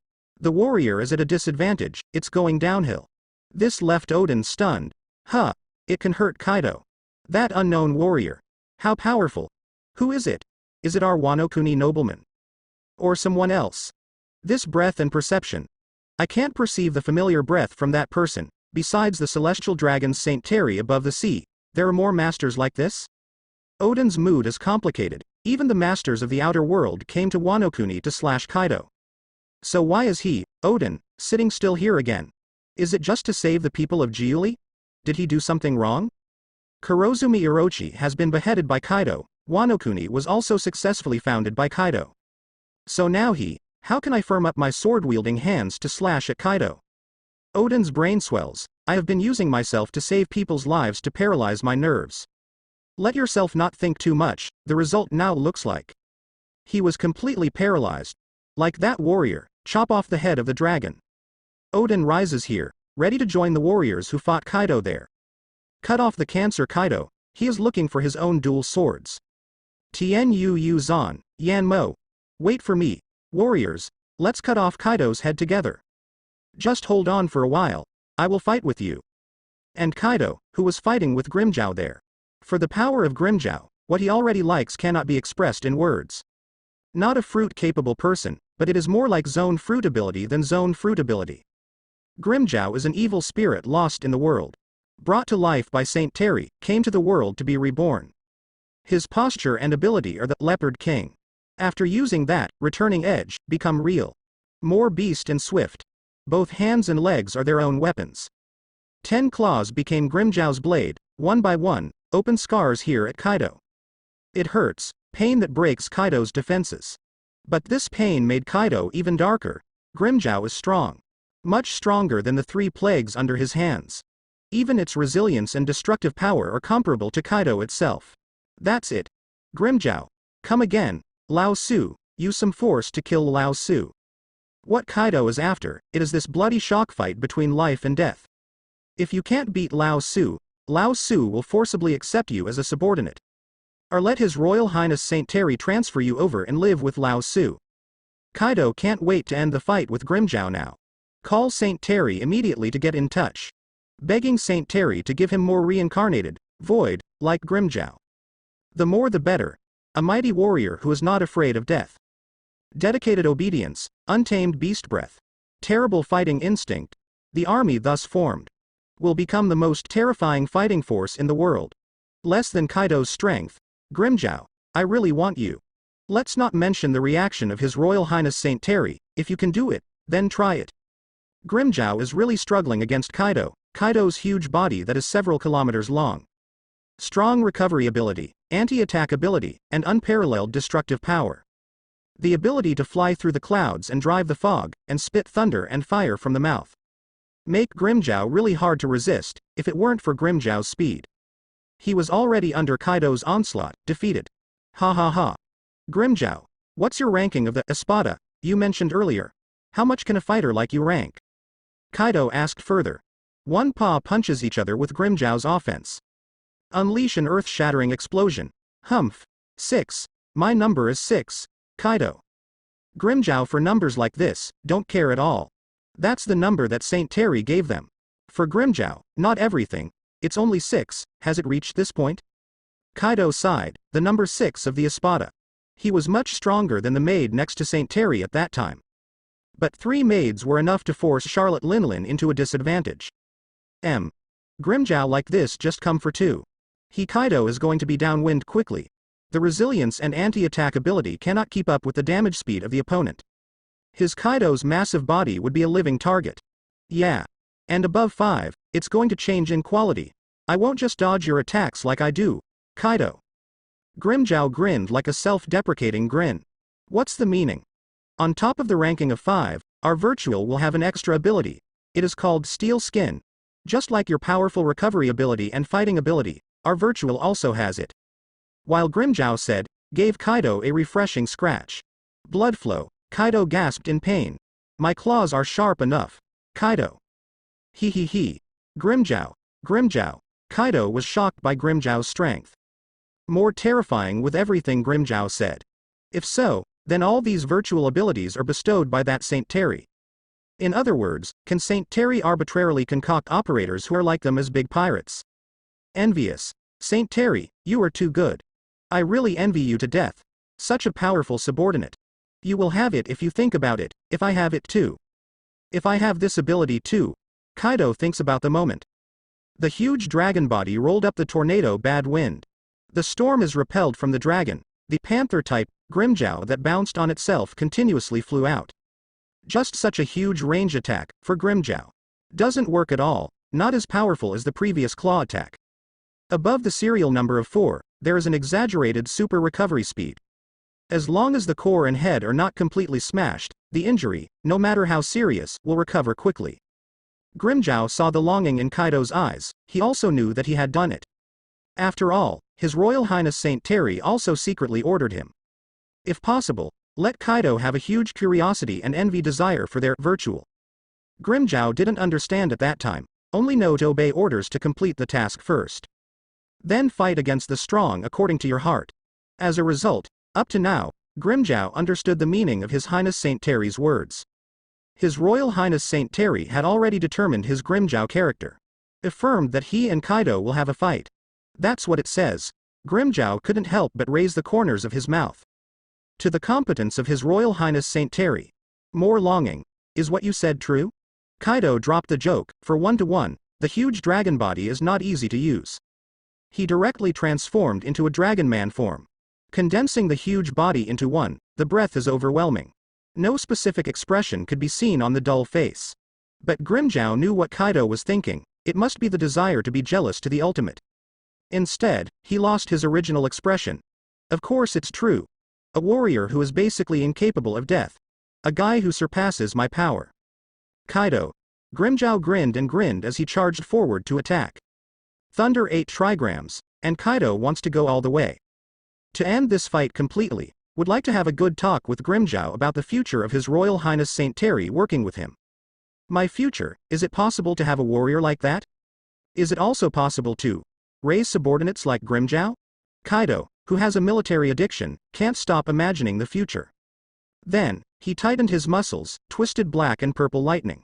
The warrior is at a disadvantage, it's going downhill. This left Odin stunned. Huh. It can hurt Kaido. That unknown warrior. How powerful? Who is it? Is it our Wano Kuni nobleman? Or someone else? This breath and perception. I can't perceive the familiar breath from that person. Besides the celestial dragons Saint Terry above the sea, there are more masters like this? Odin's mood is complicated. Even the masters of the outer world came to Wano Kuni to slash Kaido. So why is he, Odin, sitting still here again? Is it just to save the people of Qiwuhai? Did he do something wrong? Kurozumi Orochi has been beheaded by Kaido. Wano Kuni was also successfully founded by Kaido. So now how can I firm up my sword-wielding hands to slash at Kaido? Odin's brain swells. I have been using myself to save people's lives to paralyze my nerves. Let yourself not think too much, the result now looks like. He was completely paralyzed. Like that warrior, chop off the head of the dragon. Odin rises here, ready to join the warriors who fought Kaido there. Cut off the cancer Kaido, he is looking for his own dual swords. Tien Yu Zan, Yan Mo. Wait for me, warriors, let's cut off Kaido's head together. Just hold on for a while, I will fight with you. And Kaido, who was fighting with Grimmjow there. For the power of Grimmjow, what he already likes cannot be expressed in words. Not a fruit-capable person, but it is more like zone fruit ability than zone fruit ability. Grimmjow is an evil spirit lost in the world. Brought to life by Saint Terry, came to the world to be reborn. His posture and ability are the Leopard King. After using that, returning edge, become real. More beast and swift. Both hands and legs are their own weapons. 10 claws became Grimmjow's blade, one by one, open scars here at Kaido. It hurts, pain that breaks Kaido's defenses. But this pain made Kaido even darker. Grimmjow is strong. Much stronger than the 3 plagues under his hands. Even its resilience and destructive power are comparable to Kaido itself. That's it. Grimmjow. Come again, Lao Su, use some force to kill Lao Su. What Kaido is after, it is this bloody shock fight between life and death. If you can't beat Lao Su will forcibly accept you as a subordinate. Or let His Royal Highness Saint Terry transfer you over and live with Lao Su. Kaido can't wait to end the fight with Grimmjow now. Call Saint Terry immediately to get in touch. Begging Saint Terry to give him more reincarnated, void, like Grimmjow. The more the better. A mighty warrior who is not afraid of death. Dedicated obedience, untamed beast breath. Terrible fighting instinct. The army thus formed will become the most terrifying fighting force in the world. Less than Kaido's strength. Grimmjow, I really want you. Let's not mention the reaction of His Royal Highness Saint Terry. If you can do it, then try it. Grimmjow is really struggling against Kaido's huge body that is several kilometers long. Strong recovery ability, anti-attack ability, and unparalleled destructive power. The ability to fly through the clouds and drive the fog, and spit thunder and fire from the mouth. Make Grimmjow really hard to resist, if it weren't for Grimmjow's speed. He was already under Kaido's onslaught, defeated. Ha ha ha. Grimmjow, what's your ranking of the Espada you mentioned earlier? How much can a fighter like you rank? Kaido asked further. One paw punches each other with Grimmjow's offense. Unleash an earth-shattering explosion. Humph. 6. My number is 6. Kaido. Grimmjow for numbers like this, don't care at all. That's the number that Saint Terry gave them. For Grimmjow, not everything, it's only 6, has it reached this point? Kaido sighed, the number 6 of the Espada. He was much stronger than the maid next to Saint Terry at that time. But 3 maids were enough to force Charlotte Linlin into a disadvantage. Grimmjow like this just come for 2. Kaido is going to be downwind quickly. The resilience and anti-attack ability cannot keep up with the damage speed of the opponent. His Kaido's massive body would be a living target. Yeah. And above 5, it's going to change in quality. I won't just dodge your attacks like I do, Kaido. Grimmjow grinned like a self-deprecating grin. What's the meaning? On top of the ranking of 5, our virtual will have an extra ability. It is called Steel Skin. Just like your powerful recovery ability and fighting ability, our virtual also has it. While Grimmjow said, gave Kaido a refreshing scratch. Blood flow, Kaido gasped in pain. My claws are sharp enough. Kaido. He. Grimmjow. Kaido was shocked by Grimmjow's strength. More terrifying with everything Grimmjow said. If so, then all these virtual abilities are bestowed by that Saint Terry. In other words, can Saint Terry arbitrarily concoct operators who are like them as big pirates? Envious. Saint Terry, you are too good. I really envy you to death. Such a powerful subordinate. You will have it if you think about it, if I have it too. If I have this ability too. Kaido thinks about the moment. The huge dragon body rolled up the tornado bad wind. The storm is repelled from the dragon. The panther-type, Grimmjow that bounced on itself continuously flew out. Just such a huge range attack, for Grimmjow. Doesn't work at all, not as powerful as the previous claw attack. Above the serial number of 4, there is an exaggerated super recovery speed. As long as the core and head are not completely smashed, the injury, no matter how serious, will recover quickly. Grimmjow saw the longing in Kaido's eyes, he also knew that he had done it. After all, His Royal Highness Saint Terry also secretly ordered him. If possible, let Kaido have a huge curiosity and envy desire for their virtual. Grimmjow didn't understand at that time, only know to obey orders to complete the task first. Then fight against the strong according to your heart. As a result, up to now, Grimmjow understood the meaning of His Highness Saint Terry's words. His Royal Highness Saint Terry had already determined his Grimmjow character. Affirmed that he and Kaido will have a fight. That's what it says. Grimmjow couldn't help but raise the corners of his mouth. To the competence of His Royal Highness Saint Terry. More longing. Is what you said true? Kaido dropped the joke, for 1-to-1, the huge dragon body is not easy to use. He directly transformed into a dragon man form. Condensing the huge body into one, the breath is overwhelming. No specific expression could be seen on the dull face. But Grimmjow knew what Kaido was thinking, it must be the desire to be jealous to the ultimate. Instead, he lost his original expression. Of course it's true. A warrior who is basically incapable of death. A guy who surpasses my power. Kaido. Grimmjow grinned and grinned as he charged forward to attack. Thunder 8 trigrams, and Kaido wants to go all the way. To end this fight completely, would like to have a good talk with Grimmjow about the future of His Royal Highness Saint Terry working with him. My future, is it possible to have a warrior like that? Is it also possible to raise subordinates like Grimmjow? Kaido, who has a military addiction, can't stop imagining the future. Then, he tightened his muscles, twisted black and purple lightning.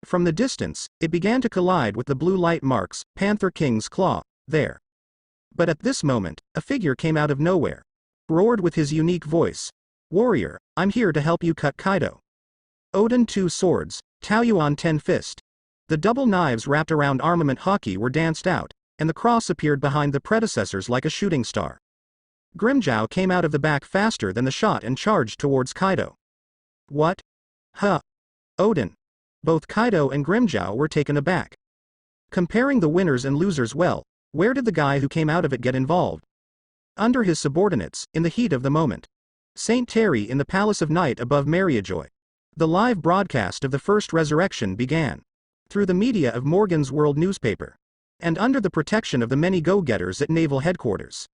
From the distance, it began to collide with the blue light marks, Panther King's claw, there. But at this moment, a figure came out of nowhere. Roared with his unique voice. Warrior, I'm here to help you cut Kaido. Odin 2 swords, Taoyuan 10 fist. The double knives wrapped around armament hockey were danced out, and the cross appeared behind the predecessors like a shooting star. Grimmjow came out of the back faster than the shot and charged towards Kaido. What? Huh. Odin. Both Kaido and Grimmjow were taken aback. Comparing the winners and losers well, where did the guy who came out of it get involved? Under his subordinates, in the heat of the moment. Saint Terry in the Palace of Night above Mariajoy. The live broadcast of the first resurrection began. Through the media of Morgan's World newspaper. And under the protection of the many go-getters at Naval Headquarters.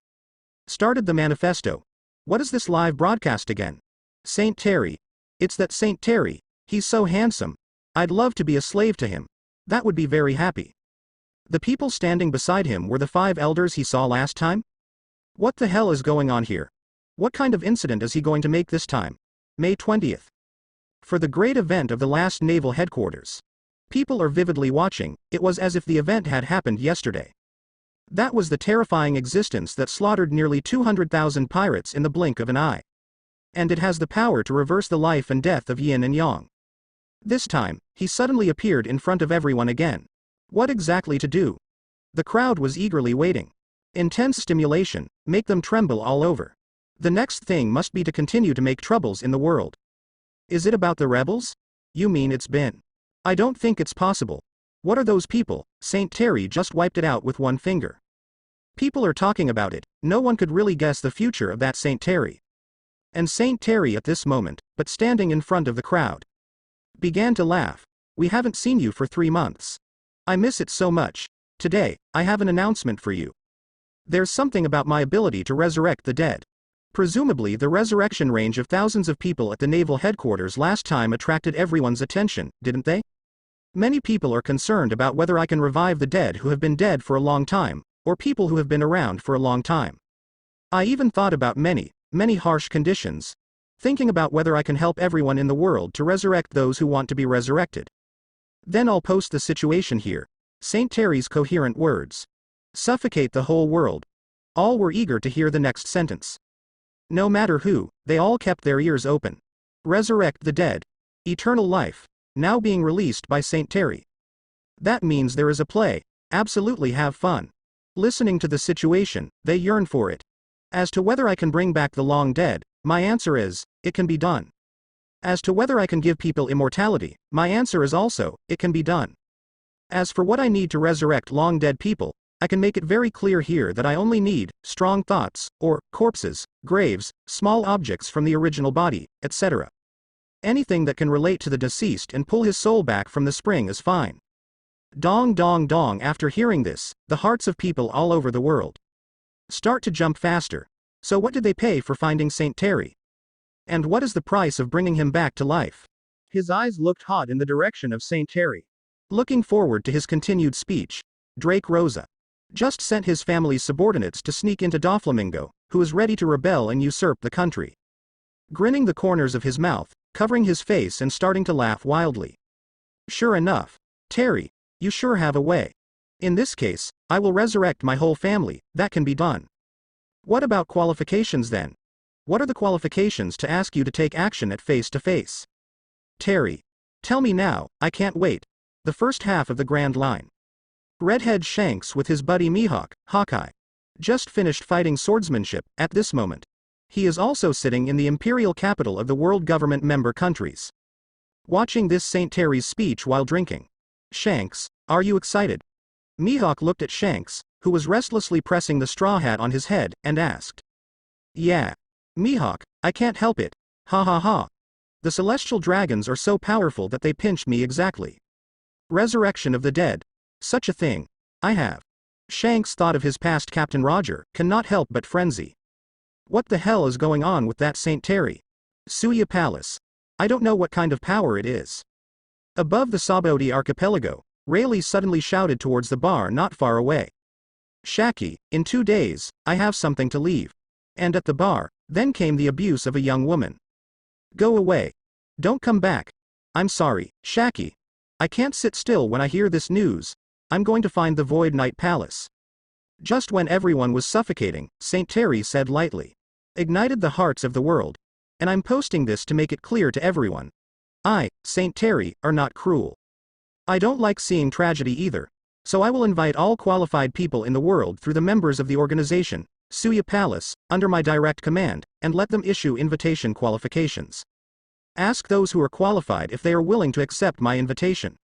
Started the manifesto. What is this live broadcast again? Saint Terry. It's that Saint Terry, he's so handsome. I'd love to be a slave to him. That would be very happy. The people standing beside him were the 5 elders he saw last time? What the hell is going on here? What kind of incident is he going to make this time? May 20th. For the great event of the last naval headquarters. People are vividly watching, it was as if the event had happened yesterday. That was the terrifying existence that slaughtered nearly 200,000 pirates in the blink of an eye. And it has the power to reverse the life and death of yin and yang. This time, he suddenly appeared in front of everyone again. What exactly to do? The crowd was eagerly waiting. Intense stimulation, make them tremble all over. The next thing must be to continue to make troubles in the world. Is it about the rebels? You mean it's been? I don't think it's possible. What are those people? Saint Terry just wiped it out with one finger. People are talking about it, no one could really guess the future of that Saint Terry. And Saint Terry at this moment, but standing in front of the crowd. Began to laugh. We haven't seen you for 3 months. I miss it so much. Today, I have an announcement for you. There's something about my ability to resurrect the dead. Presumably the resurrection range of thousands of people at the naval headquarters last time attracted everyone's attention, didn't they? Many people are concerned about whether I can revive the dead who have been dead for a long time, or people who have been around for a long time. I even thought about many harsh conditions. thinking about whether I can help everyone in the world to resurrect those who want to be resurrected. Then I'll post the situation here. Saint Terry's coherent words. Suffocate the whole world. All were eager to hear the next sentence. No matter who, they all kept their ears open. Resurrect the dead. Eternal life. Now being released by Saint Terry. That means there is a play. Absolutely have fun. Listening to the situation, they yearn for it. As to whether I can bring back the long dead, my answer is, it can be done. As to whether I can give people immortality, my answer is also, it can be done. As for what I need to resurrect long dead people, I can make it very clear here that I only need strong thoughts, or corpses, graves, small objects from the original body, etc. Anything that can relate to the deceased and pull his soul back from the spring is fine. Dong dong dong. After hearing this, the hearts of people all over the world start to jump faster. So what did they pay for finding Saint Terry? And what is the price of bringing him back to life? His eyes looked hot in the direction of Saint Terry. Looking forward to his continued speech, Drake Rosa just sent his family's subordinates to sneak into Doflamingo, who is ready to rebel and usurp the country. Grinning the corners of his mouth, covering his face and starting to laugh wildly. Sure enough, Terry, you sure have a way. In this case, I will resurrect my whole family, that can be done. What about qualifications then? What are the qualifications to ask you to take action at face-to-face? Terry. Tell me now, I can't wait. The first half of the grand line. Redhead Shanks with his buddy Mihawk, Hawkeye. Just finished fighting swordsmanship, at this moment. He is also sitting in the imperial capital of the world government member countries. Watching this Saint Terry's speech while drinking. Shanks, are you excited? Mihawk looked at Shanks, who was restlessly pressing the straw hat on his head, and asked. Yeah. Mihawk, I can't help it. Ha ha ha. The celestial dragons are so powerful that they pinched me exactly. Resurrection of the dead. Such a thing. I have. Shanks thought of his past Captain Roger, cannot help but frenzy. What the hell is going on with that Saint Terry? Suya Palace. I don't know what kind of power it is. Above the Sabodi archipelago, Rayleigh suddenly shouted towards the bar not far away. Shaki, in 2 days, I have something to leave. And at the bar, then came the abuse of a young woman. Go away. Don't come back. I'm sorry, Shaki. I can't sit still when I hear this news. I'm going to find the Void Knight Palace. Just when everyone was suffocating, Saint Terry said lightly. Ignited the hearts of the world. And I'm posting this to make it clear to everyone. I, Saint Terry, are not cruel. I don't like seeing tragedy either. So I will invite all qualified people in the world through the members of the organization, Suya Palace, under my direct command, and let them issue invitation qualifications. Ask those who are qualified if they are willing to accept my invitation.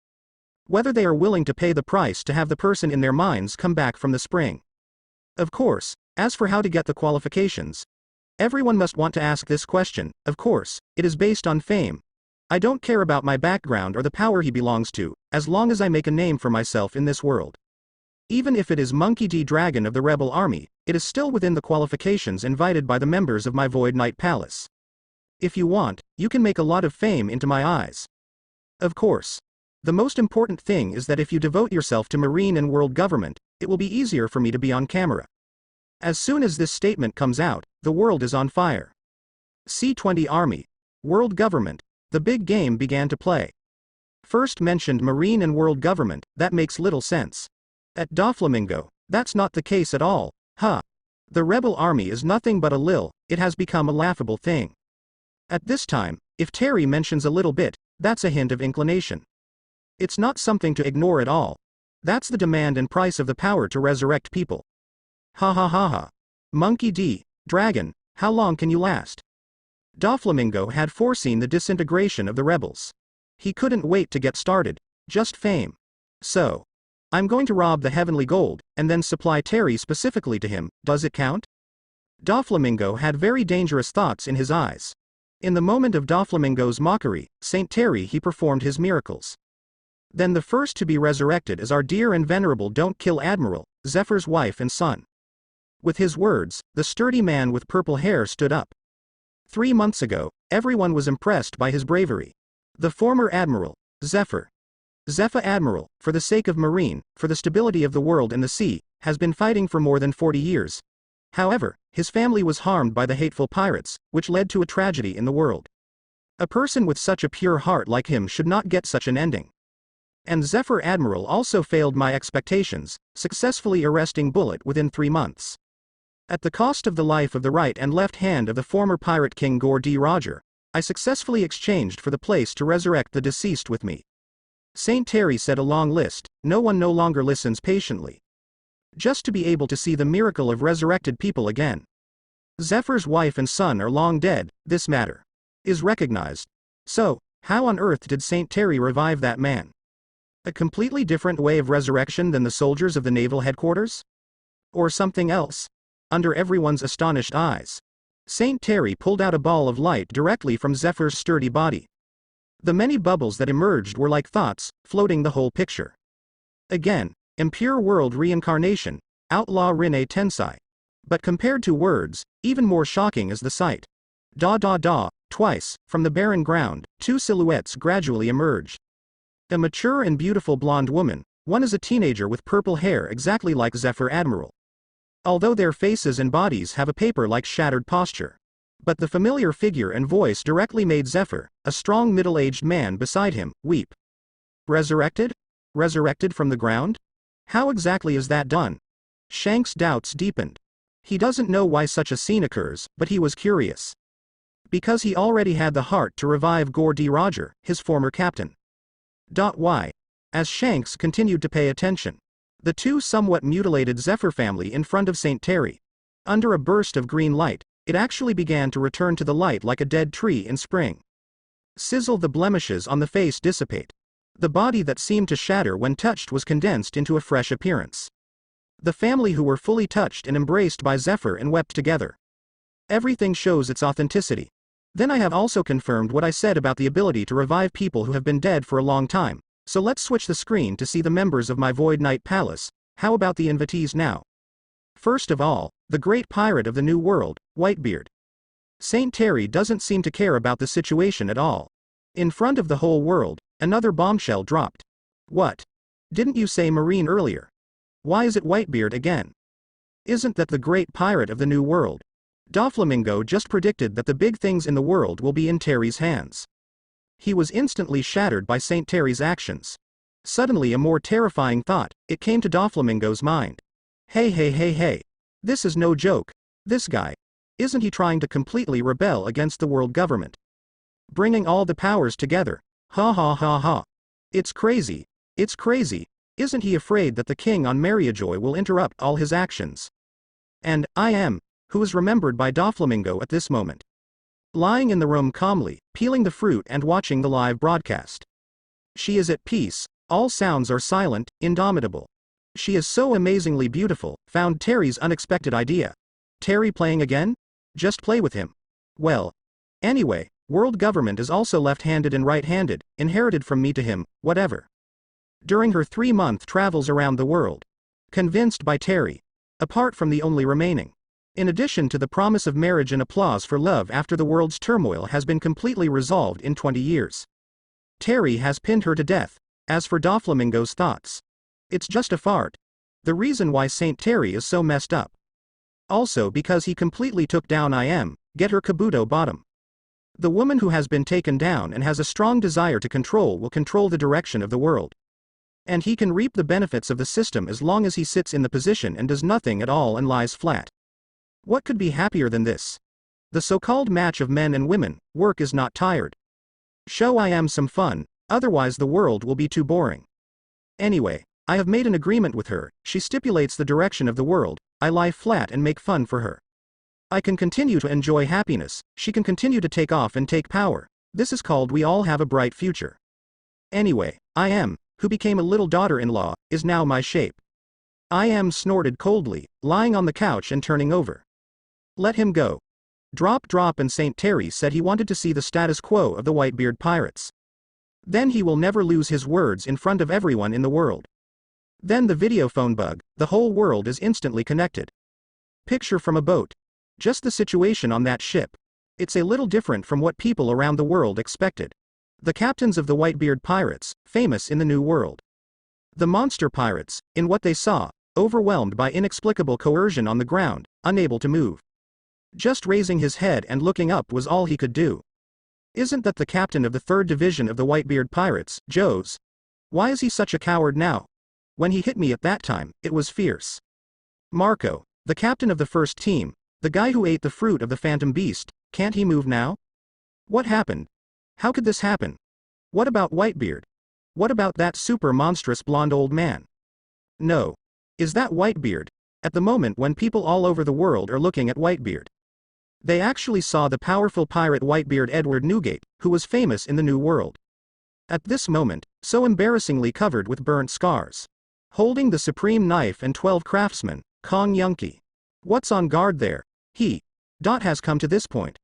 Whether they are willing to pay the price to have the person in their minds come back from the spring. Of course, as for how to get the qualifications, everyone must want to ask this question. Of course, it is based on fame. I don't care about my background or the power he belongs to, as long as I make a name for myself in this world. Even if it is Monkey D. Dragon of the Rebel Army, it is still within the qualifications invited by the members of my Void Knight Palace. If you want, you can make a lot of fame into my eyes. Of course. The most important thing is that if you devote yourself to Marine and world government, it will be easier for me to be on camera. As soon as this statement comes out, the world is on fire. C-20 Army. World government. The big game began to play. First mentioned Marine and world government, that makes little sense. At Doflamingo, that's not the case at all, huh? The rebel army is nothing but a lil, it has become a laughable thing. At this time, if Terry mentions a little bit, that's a hint of inclination. It's not something to ignore at all. That's the demand and price of the power to resurrect people. Ha ha ha ha. Monkey D. Dragon, how long can you last? Doflamingo had foreseen the disintegration of the rebels. He couldn't wait to get started, just fame. So. I'm going to rob the heavenly gold, and then supply Terry specifically to him, does it count? Doflamingo had very dangerous thoughts in his eyes. In the moment of Doflamingo's mockery, Saint Terry he performed his miracles. Then the first to be resurrected is our dear and venerable Don't Kill Admiral, Zephyr's wife and son. With his words, the sturdy man with purple hair stood up. 3 months ago, everyone was impressed by his bravery. The former admiral, Zephyr. Zephyr Admiral, for the sake of Marine, for the stability of the world and the sea, has been fighting for more than 40 years. However, his family was harmed by the hateful pirates, which led to a tragedy in the world. A person with such a pure heart like him should not get such an ending. And Zephyr Admiral also failed my expectations, successfully arresting Bullet within 3 months. At the cost of the life of the right and left hand of the former pirate king Gore D. Roger, I successfully exchanged for the place to resurrect the deceased with me. Saint Terry said a long list, no one no longer listens patiently. Just to be able to see the miracle of resurrected people again. Zephyr's wife and son are long dead, this matter is recognized. So, how on earth did Saint Terry revive that man? A completely different way of resurrection than the soldiers of the naval headquarters? Or something else? Under everyone's astonished eyes, Saint Terry pulled out a ball of light directly from Zephyr's sturdy body. The many bubbles that emerged were like thoughts, floating the whole picture. Again, impure world reincarnation, outlaw Rinne Tensai. But compared to words, even more shocking is the sight. Twice, from the barren ground, 2 silhouettes gradually emerged. A mature and beautiful blonde woman, one is a teenager with purple hair exactly like Zephyr Admiral. Although their faces and bodies have a paper-like shattered posture. But the familiar figure and voice directly made Zephyr, a strong middle-aged man beside him, weep. Resurrected? Resurrected from the ground? How exactly is that done? Shank's doubts deepened. He doesn't know why such a scene occurs, but he was curious. Because he already had the heart to revive Gore D. Roger, his former captain. Why? As Shanks continued to pay attention. The 2 somewhat mutilated Zephyr family in front of St. Terry. Under a burst of green light, it actually began to return to the light like a dead tree in spring. Sizzle, the blemishes on the face dissipate. The body that seemed to shatter when touched was condensed into a fresh appearance. The family who were fully touched and embraced by Zephyr and wept together. Everything shows its authenticity. Then I have also confirmed what I said about the ability to revive people who have been dead for a long time. So let's switch the screen to see the members of my Void Knight Palace. How about the invitees now? First of all, the great pirate of the New World, Whitebeard. Saint Terry doesn't seem to care about the situation at all. In front of the whole world, another bombshell dropped. What? Didn't you say Marine earlier? Why is it Whitebeard again? Isn't that the great pirate of the New World? Doflamingo just predicted that the big things in the world will be in Terry's hands. He was instantly shattered by Saint Terry's actions. Suddenly a more terrifying thought, it came to Doflamingo's mind. Hey. This is no joke. This guy. Isn't he trying to completely rebel against the world government? Bringing all the powers together. Ha. It's crazy. Isn't he afraid that the king on Mariajoy will interrupt all his actions? And, I am, who is remembered by Doflamingo at this moment. Lying in the room calmly, peeling the fruit and watching the live broadcast. She is at peace, all sounds are silent, indomitable. She is so amazingly beautiful, found Terry's unexpected idea. Terry playing again? Just play with him. Well. Anyway, world government is also left-handed and right-handed, inherited from me to him, whatever. During her 3-month travels around the world. Convinced by Terry. Apart from the only remaining. In addition to the promise of marriage and applause for love after the world's turmoil has been completely resolved in 20 years. Terry has pinned her to death. As for Doflamingo's thoughts. It's just a fart. The reason why Saint Terry is so messed up. Also because he completely took down get her Kabuto bottom. The woman who has been taken down and has a strong desire to control will control the direction of the world. And he can reap the benefits of the system as long as he sits in the position and does nothing at all and lies flat. What could be happier than this? The so-called match of men and women, work is not tired. Show some fun, otherwise the world will be too boring. Anyway, I have made an agreement with her, she stipulates the direction of the world, I lie flat and make fun for her. I can continue to enjoy happiness, she can continue to take off and take power, this is called we all have a bright future. Anyway, who became a little daughter-in-law, is now my shape. Snorted coldly, lying on the couch and turning over. Let him go. Drop and St. Terry said he wanted to see the status quo of the Whitebeard pirates. Then he will never lose his words in front of everyone in the world. Then the video phone bug, the whole world is instantly connected. Picture from a boat. Just the situation on that ship. It's a little different from what people around the world expected. The captains of the Whitebeard pirates, famous in the New World. The monster pirates, in what they saw, overwhelmed by inexplicable coercion on the ground, unable to move. Just raising his head and looking up was all he could do. Isn't that the captain of the 3rd Division of the Whitebeard Pirates, Joe's? Why is he such a coward now? When he hit me at that time, it was fierce. Marco, the captain of the first team, the guy who ate the fruit of the phantom beast, can't he move now? What happened? How could this happen? What about Whitebeard? What about that super monstrous blonde old man? No. Is that Whitebeard? At the moment when people all over the world are looking at Whitebeard. They actually saw the powerful pirate Whitebeard Edward Newgate, who was famous in the New World. At this moment, so embarrassingly covered with burnt scars. Holding the supreme knife and 12 craftsmen, Kong Yunki. What's on guard there? He. Has come to this point.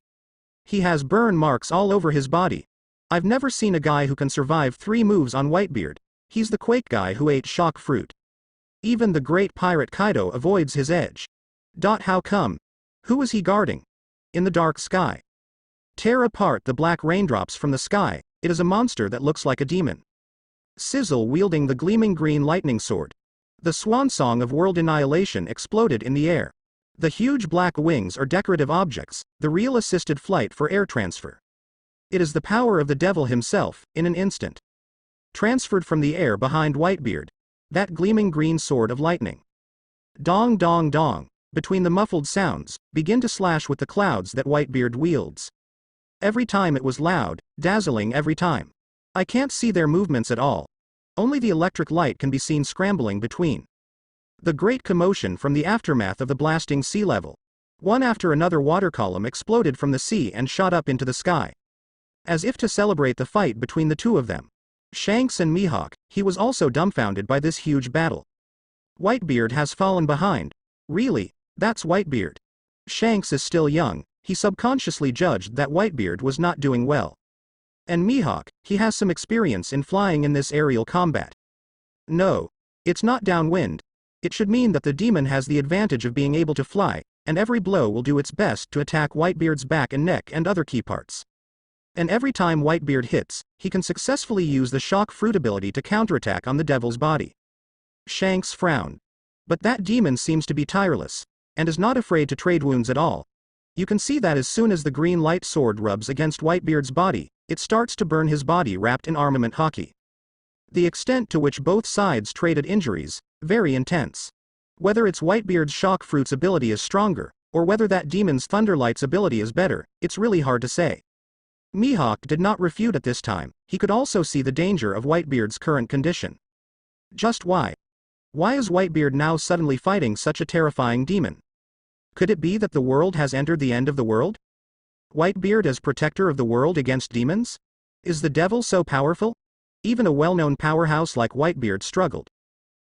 He has burn marks all over his body. I've never seen a guy who can survive 3 moves on Whitebeard. He's the Quake guy who ate shock fruit. Even the great pirate Kaido avoids his edge. How come? Who is he guarding? In the dark sky. Tear apart the black raindrops from the sky, it is a monster that looks like a demon. Sizzle wielding the gleaming green lightning sword. The swan song of world annihilation exploded in the air. The huge black wings are decorative objects, the real assisted flight for air transfer. It is the power of the devil himself, in an instant. Transferred from the air behind Whitebeard. That gleaming green sword of lightning. Dong dong dong. Between the muffled sounds, begin to slash with the clouds that Whitebeard wields. Every time it was loud, dazzling every time. I can't see their movements at all. Only the electric light can be seen scrambling between. The great commotion from the aftermath of the blasting sea level. One after another water column exploded from the sea and shot up into the sky. As if to celebrate the fight between the two of them. Shanks and Mihawk, he was also dumbfounded by this huge battle. Whitebeard has fallen behind. Really? That's Whitebeard. Shanks is still young, he subconsciously judged that Whitebeard was not doing well. And Mihawk, he has some experience in flying in this aerial combat. No. It's not downwind. It should mean that the demon has the advantage of being able to fly, and every blow will do its best to attack Whitebeard's back and neck and other key parts. And every time Whitebeard hits, he can successfully use the shock fruit ability to counterattack on the devil's body. Shanks frowned. But that demon seems to be tireless, and is not afraid to trade wounds at all. You can see that as soon as the green light sword rubs against Whitebeard's body, it starts to burn his body wrapped in armament hockey. The extent to which both sides traded injuries, very intense. Whether it's Whitebeard's shock fruit's ability is stronger, or whether that demon's Thunderlight's ability is better, it's really hard to say. Mihawk did not refute at this time, he could also see the danger of Whitebeard's current condition. Just why? Why is Whitebeard now suddenly fighting such a terrifying demon? Could it be that the world has entered the end of the world? Whitebeard as protector of the world against demons? Is the devil so powerful? Even a well-known powerhouse like Whitebeard struggled.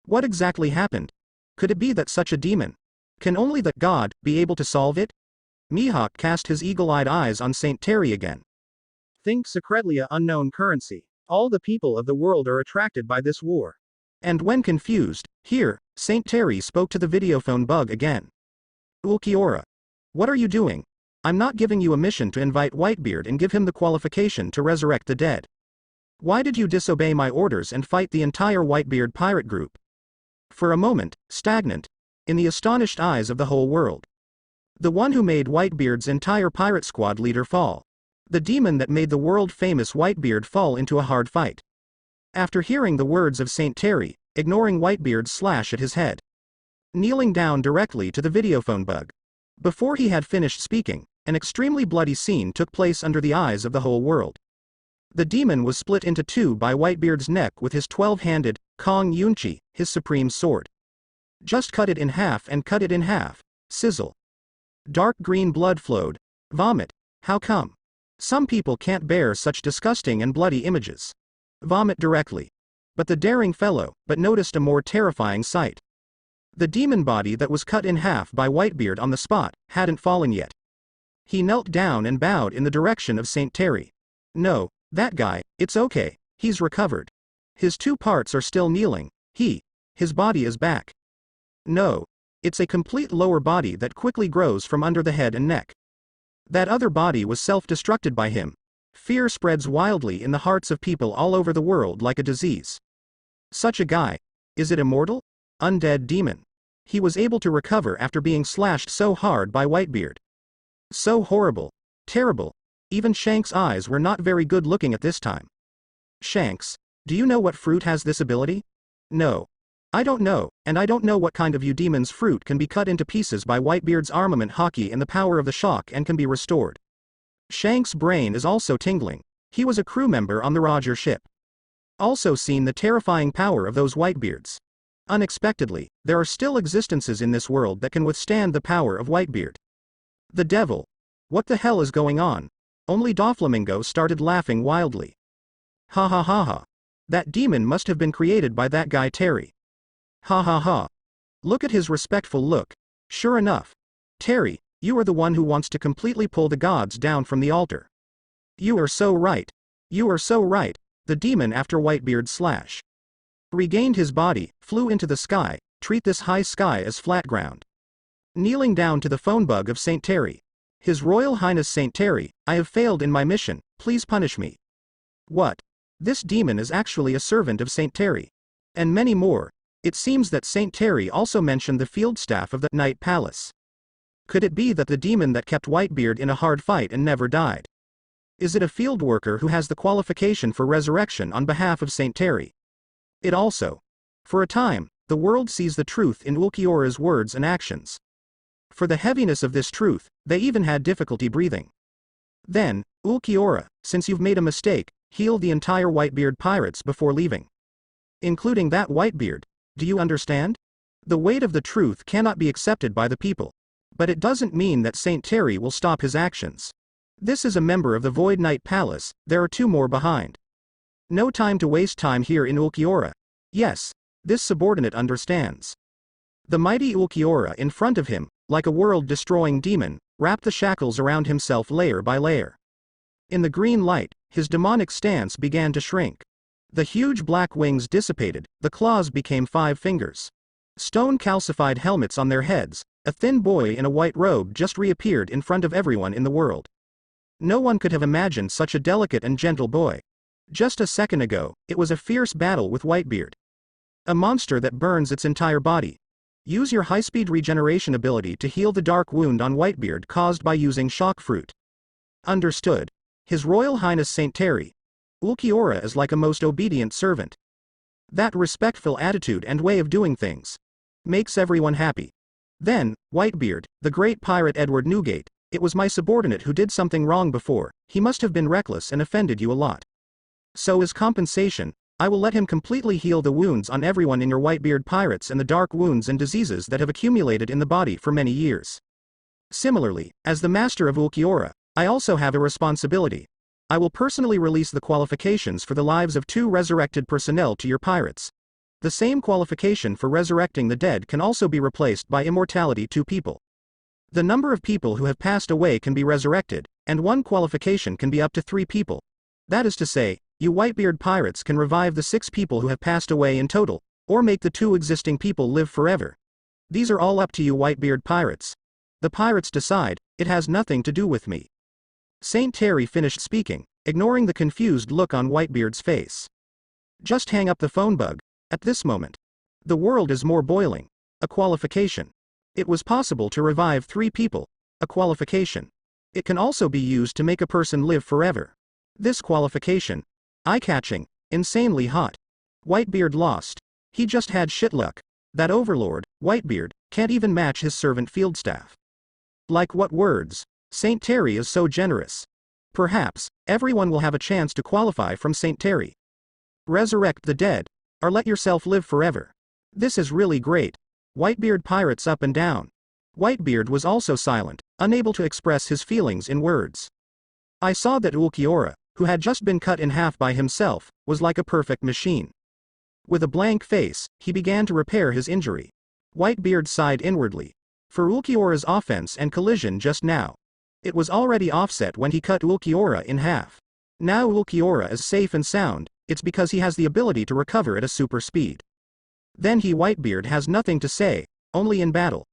What exactly happened? Could it be that such a demon? Can only that God be able to solve it? Mihawk cast his eagle-eyed eyes on Saint Terry again. Think Secretlia unknown currency. All the people of the world are attracted by this war. And when confused, here, Saint Terry spoke to the videophone bug again. Ulquiorra. What are you doing? I'm not giving you a mission to invite Whitebeard and give him the qualification to resurrect the dead. Why did you disobey my orders and fight the entire Whitebeard pirate group? For a moment, stagnant, in the astonished eyes of the whole world. The one who made Whitebeard's entire pirate squad leader fall. The demon that made the world-famous Whitebeard fall into a hard fight. After hearing the words of Saint Terry, ignoring Whitebeard's slash at his head. Kneeling down directly to the videophone bug. Before he had finished speaking, an extremely bloody scene took place under the eyes of the whole world. The demon was split into two by Whitebeard's neck with his 12-handed, Kong Yunchi, his supreme sword. Just cut it in half and cut it in half. Sizzle. Dark green blood flowed. Vomit. How come? Some people can't bear such disgusting and bloody images. Vomit directly. But the daring fellow, noticed a more terrifying sight. The demon body that was cut in half by Whitebeard on the spot, hadn't fallen yet. He knelt down and bowed in the direction of Saint Terry. No, that guy, it's okay, he's recovered. His two parts are still kneeling, his body is back. No, it's a complete lower body that quickly grows from under the head and neck. That other body was self-destructed by him. Fear spreads wildly in the hearts of people all over the world like a disease. Such a guy, is it immortal? Undead demon. He was able to recover after being slashed so hard by Whitebeard. So horrible. Terrible. Even Shank's eyes were not very good looking at this time. Shanks, do you know what fruit has this ability? No. I don't know, and I don't know what kind of demon's fruit can be cut into pieces by Whitebeard's armament hockey and the power of the shock and can be restored. Shank's brain is also tingling. He was a crew member on the Roger ship. Also seen the terrifying power of those Whitebeards. Unexpectedly, there are still existences in this world that can withstand the power of Whitebeard. The devil. What the hell is going on? Only Doflamingo started laughing wildly. Ha ha ha ha. That demon must have been created by that guy Terry. Ha ha ha. Look at his respectful look. Sure enough. Terry, you are the one who wants to completely pull the gods down from the altar. You are so right. You are so right. The demon after Whitebeard's slash regained his body, flew into the sky, treat this high sky as flat ground. Kneeling down to the phone bug of Saint Terry. His Royal Highness Saint Terry, I have failed in my mission, please punish me. What? This demon is actually a servant of Saint Terry. And many more. It seems that Saint Terry also mentioned the field staff of the Night Palace. Could it be that the demon that kept Whitebeard in a hard fight and never died? Is it a field worker who has the qualification for resurrection on behalf of Saint Terry? It also. For a time, the world sees the truth in Ulquiorra's words and actions. For the heaviness of this truth, they even had difficulty breathing. Then, Ulquiorra, since you've made a mistake, heal the entire Whitebeard pirates before leaving. Including that Whitebeard. Do you understand? The weight of the truth cannot be accepted by the people. But it doesn't mean that Saint Terry will stop his actions. This is a member of the Void Knight Palace, there are two more behind. No time to waste time here in Ulquiorra. Yes, this subordinate understands. The mighty Ulquiorra in front of him, like a world-destroying demon, wrapped the shackles around himself layer by layer. In the green light, his demonic stance began to shrink. The huge black wings dissipated, the claws became 5 fingers. Stone calcified helmets on their heads, a thin boy in a white robe just reappeared in front of everyone in the world. No one could have imagined such a delicate and gentle boy. Just a second ago, it was a fierce battle with Whitebeard. A monster that burns its entire body. Use your high-speed regeneration ability to heal the dark wound on Whitebeard caused by using shock fruit. Understood. His Royal Highness Saint Terry. Ulquiorra is like a most obedient servant. That respectful attitude and way of doing things makes everyone happy. Then, Whitebeard, the great pirate Edward Newgate, it was my subordinate who did something wrong before, he must have been reckless and offended you a lot. So as compensation, I will let him completely heal the wounds on everyone in your Whitebeard pirates and the dark wounds and diseases that have accumulated in the body for many years. Similarly, as the master of Ulquiorra, I also have a responsibility. I will personally release the qualifications for the lives of 2 resurrected personnel to your pirates. The same qualification for resurrecting the dead can also be replaced by immortality 2 people. The number of people who have passed away can be resurrected, and 1 qualification can be up to 3 people. That is to say, you Whitebeard pirates can revive the 6 people who have passed away in total, or make the 2 existing people live forever. These are all up to you Whitebeard pirates. The pirates decide, it has nothing to do with me. Saint Terry finished speaking, ignoring the confused look on Whitebeard's face. Just hang up the phone bug. At this moment, the world is more boiling. A qualification. It was possible to revive 3 people. A qualification. It can also be used to make a person live forever. This qualification. Eye-catching, insanely hot. Whitebeard lost. He just had shit luck. That overlord, Whitebeard, can't even match his servant fieldstaff. Like what words? Saint Terry is so generous. Perhaps, everyone will have a chance to qualify from Saint Terry. Resurrect the dead, or let yourself live forever. This is really great. Whitebeard pirates up and down. Whitebeard was also silent, unable to express his feelings in words. I saw that Ulquiorra, who had just been cut in half by himself, was like a perfect machine. With a blank face, he began to repair his injury. Whitebeard sighed inwardly. For Ulquiorra's offense and collision just now. It was already offset when he cut Ulquiorra in half. Now Ulquiorra is safe and sound, it's because he has the ability to recover at a super speed. Then Whitebeard has nothing to say, only in battle.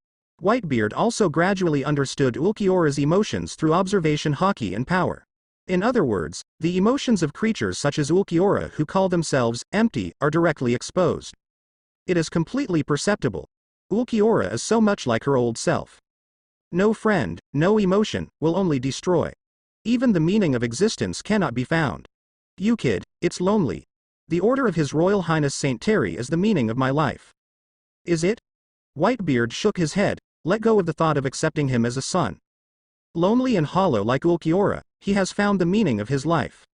Whitebeard also gradually understood Ulquiorra's emotions through observation hockey and power. In other words, the emotions of creatures such as Ulquiorra who call themselves empty are directly exposed. It is completely perceptible. Ulquiorra is so much like her old self. No friend, no emotion, will only destroy. Even the meaning of existence cannot be found. You kid, it's lonely. The order of His Royal Highness Saint Terry is the meaning of my life. Is it? Whitebeard shook his head, let go of the thought of accepting him as a son. Lonely and hollow like Ulquiorra, he has found the meaning of his life.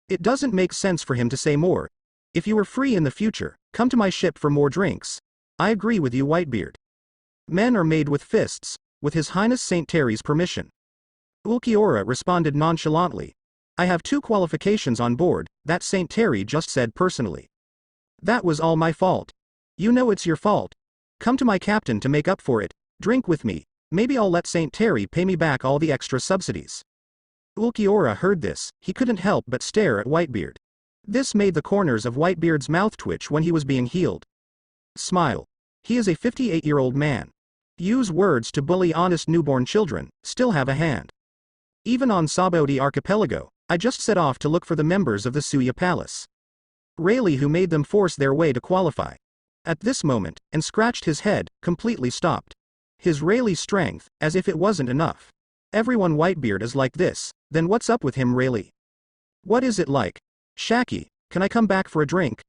It doesn't make sense for him to say more. If you were free in the future, come to my ship for more drinks. I agree with you, Whitebeard. Men are made with fists, with His Highness Saint Terry's permission. Ulquiorra responded nonchalantly. I have 2 qualifications on board, that Saint Terry just said personally. That was all my fault. You know it's your fault. Come to my captain to make up for it, drink with me, maybe I'll let Saint Terry pay me back all the extra subsidies. Ulquiorra heard this, he couldn't help but stare at Whitebeard. This made the corners of Whitebeard's mouth twitch when he was being healed. Smile. He is a 58-year-old man. Use words to bully honest newborn children, still have a hand. Even on Sabaody Archipelago, I just set off to look for the members of the Suya Palace. Rayleigh who made them force their way to qualify. At this moment, and scratched his head, completely stopped. His Rayleigh strength, as if it wasn't enough. Everyone Whitebeard is like this, then what's up with him Rayleigh? What is it like? Shaki, can I come back for a drink?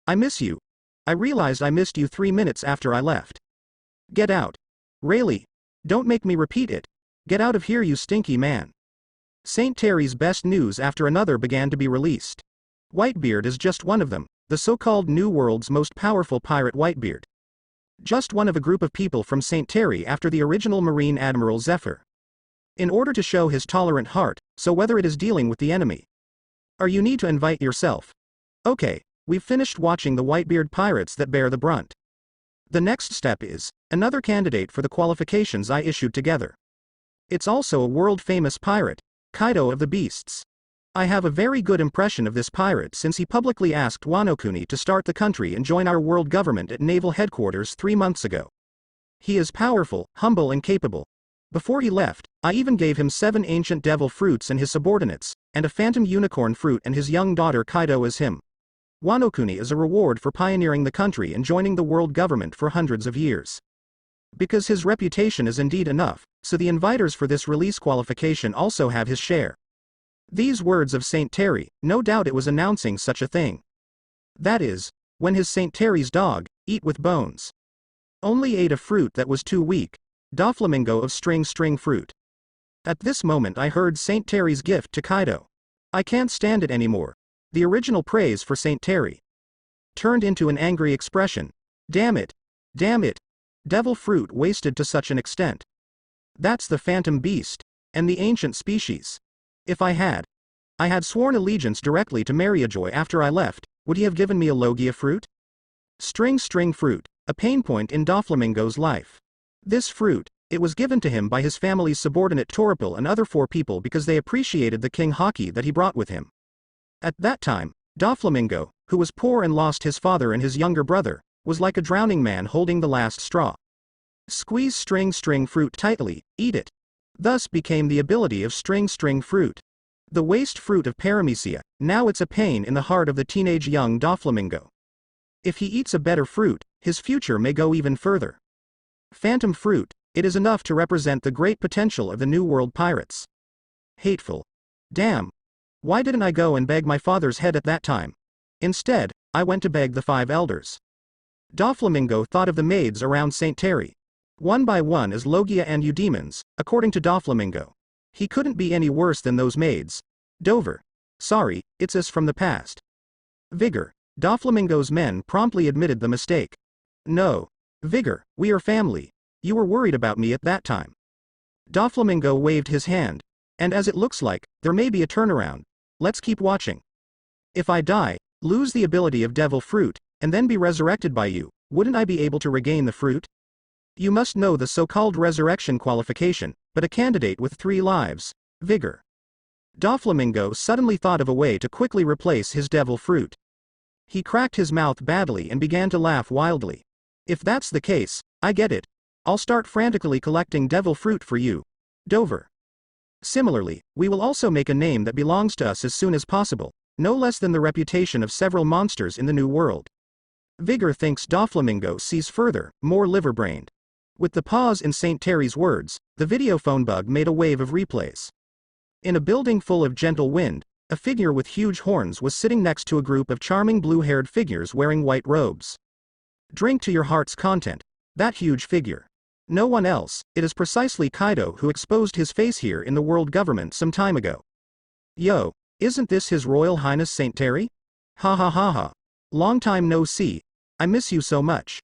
I miss you. I realized I missed you 3 minutes after I left. Get out. Rayleigh. Don't make me repeat it. Get out of here you stinky man. Saint Terry's best news after another began to be released. Whitebeard is just one of them, the so-called New World's most powerful pirate Whitebeard. Just one of a group of people from Saint Terry after the original Marine Admiral Zephyr. In order to show his tolerant heart, so whether it is dealing with the enemy. Or you need to invite yourself. Okay, we've finished watching the Whitebeard pirates that bear the brunt. The next step is, another candidate for the qualifications I issued together. It's also a world-famous pirate, Kaido of the Beasts. I have a very good impression of this pirate since he publicly asked Wano Kuni to start the country and join our world government at naval headquarters 3 months ago. He is powerful, humble and capable. Before he left, I even gave him 7 ancient devil fruits and his subordinates, and a phantom unicorn fruit and his young daughter Kaido as him. Wano Kuni is a reward for pioneering the country and joining the world government for hundreds of years. Because his reputation is indeed enough, so the inviters for this release qualification also have his share. These words of Saint Terry, no doubt it was announcing such a thing. That is, when his Saint Terry's dog, eat with bones. Only ate a fruit that was too weak, Doflamingo of string fruit. At this moment I heard Saint Terry's gift to Kaido. I can't stand it anymore. The original praise for Saint Terry turned into an angry expression. Damn it. Damn it. Devil fruit wasted to such an extent. That's the phantom beast, and the ancient species. If I had sworn allegiance directly to Mariajoy after I left, would he have given me a Logia fruit? String fruit, a pain point in Doflamingo's life. This fruit, it was given to him by his family's subordinate Toripil and other 4 people because they appreciated the king Haki that he brought with him. At that time, Doflamingo, who was poor and lost his father and his younger brother, was like a drowning man holding the last straw. Squeeze string fruit tightly, eat it. Thus became the ability of string fruit. The waste fruit of Paramecia, now it's a pain in the heart of the teenage young Doflamingo. If he eats a better fruit, his future may go even further. Phantom fruit, it is enough to represent the great potential of the New World pirates. Hateful. Damn. Why didn't I go and beg my father's head at that time? Instead, I went to beg the 5 elders. Doflamingo thought of the maids around Saint Terry. One by one as Logia and Eudemons, according to Doflamingo. He couldn't be any worse than those maids. Dover. Sorry, it's us from the past. Vigor. Doflamingo's men promptly admitted the mistake. No. Vigor, we are family. You were worried about me at that time. Doflamingo waved his hand. And as it looks like, there may be a turnaround. Let's keep watching. If I die, lose the ability of devil fruit, and then be resurrected by you, wouldn't I be able to regain the fruit? You must know the so-called resurrection qualification, but a candidate with 3 lives, vigor. Doflamingo suddenly thought of a way to quickly replace his devil fruit. He cracked his mouth badly and began to laugh wildly. If that's the case, I get it. I'll start frantically collecting devil fruit for you, Dover. Similarly, we will also make a name that belongs to us as soon as possible, no less than the reputation of several monsters in the New World. Vigor thinks Doflamingo sees further, more liver-brained. With the pause in St. Terry's words, the video phone bug made a wave of replays. In a building full of gentle wind, a figure with huge horns was sitting next to a group of charming blue-haired figures wearing white robes. Drink to your heart's content. That huge figure. No one else, it is precisely Kaido who exposed his face here in the world government some time ago. Yo, isn't this His Royal Highness St. Terry? Ha ha ha ha. Long time no see. I miss you so much.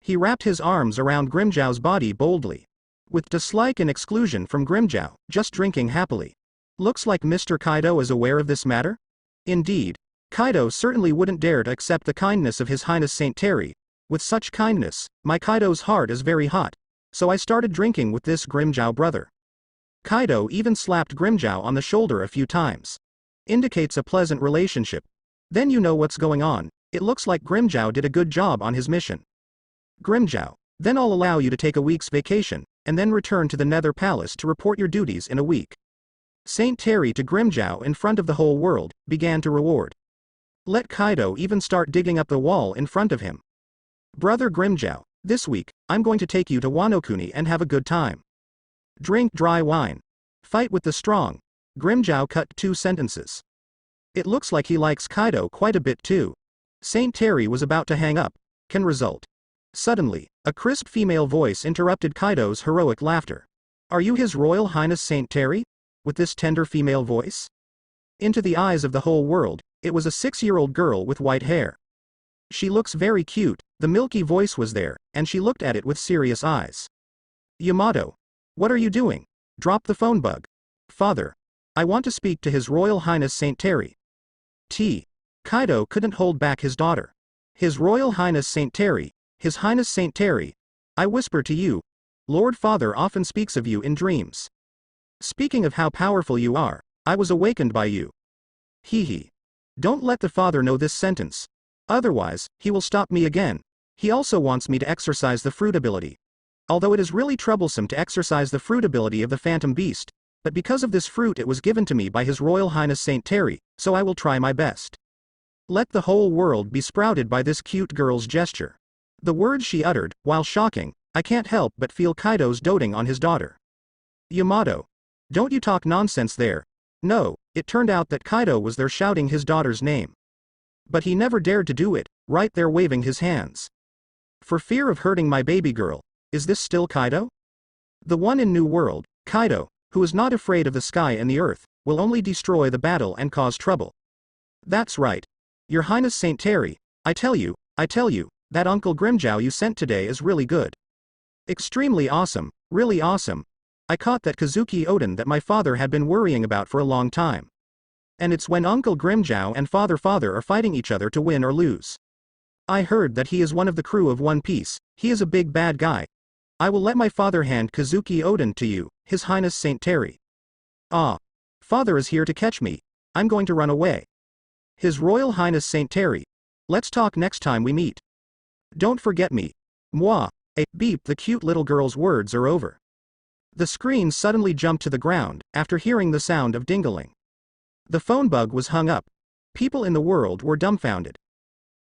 He wrapped his arms around Grimjow's body boldly. With dislike and exclusion from Grimjow, just drinking happily. Looks like Mr. Kaido is aware of this matter? Indeed, Kaido certainly wouldn't dare to accept the kindness of His Highness St. Terry. With such kindness, my Kaido's heart is very hot. So I started drinking with this Grimjow brother. Kaido even slapped Grimjow on the shoulder a few times. Indicates a pleasant relationship. Then you know what's going on. It looks like Grimjow did a good job on his mission. Grimjow, then I'll allow you to take a week's vacation, and then return to the Nether Palace to report your duties in a week. St. Terry to Grimjow in front of the whole world, began to reward. Let Kaido even start digging up the wall in front of him. Brother Grimjow, this week, I'm going to take you to Wano-kuni and have a good time. Drink dry wine. Fight with the strong. Grimjow cut 2 sentences. It looks like he likes Kaido quite a bit too. St. Terry was about to hang up. Can result. Suddenly, a crisp female voice interrupted Kaido's heroic laughter. Are you His Royal Highness St. Terry? With this tender female voice? Into the eyes of the whole world, it was a 6-year-old girl with white hair. She looks very cute, the milky voice was there, and she looked at it with serious eyes. Yamato. What are you doing? Drop the phone bug. Father. I want to speak to His Royal Highness St. Terry. Kaido couldn't hold back his daughter. His Royal Highness St. Terry, His Highness St. Terry. I whisper to you. Lord Father often speaks of you in dreams. Speaking of how powerful you are, I was awakened by you. Hee. Don't let the father know this sentence. Otherwise, he will stop me again. He also wants me to exercise the fruit ability. Although it is really troublesome to exercise the fruit ability of the Phantom Beast, but because of this fruit it was given to me by His Royal Highness St. Terry, so I will try my best. Let the whole world be sprouted by this cute girl's gesture. The words she uttered, while shocking, I can't help but feel Kaido's doting on his daughter. Yamato. Don't you talk nonsense there. No, it turned out that Kaido was there shouting his daughter's name. But he never dared to do it, right there waving his hands. For fear of hurting my baby girl. Is this still Kaido? The one in New World, Kaido, who is not afraid of the sky and the earth, will only destroy the battle and cause trouble. That's right. Your Highness St. Terry, I tell you, that Uncle Grimjow you sent today is really good. Extremely awesome, really awesome. I caught that Kozuki Oden that my father had been worrying about for a long time. And it's when Uncle Grimjow and Father are fighting each other to win or lose. I heard that he is one of the crew of One Piece, he is a big bad guy. I will let my father hand Kozuki Oden to you, His Highness St. Terry. Ah. Father is here to catch me. I'm going to run away. His Royal Highness St. Terry. Let's talk next time we meet. Don't forget me. Moi. Beep, the cute little girl's words are over. The screen suddenly jumped to the ground, after hearing the sound of dingling. The phone bug was hung up. People in the world were dumbfounded.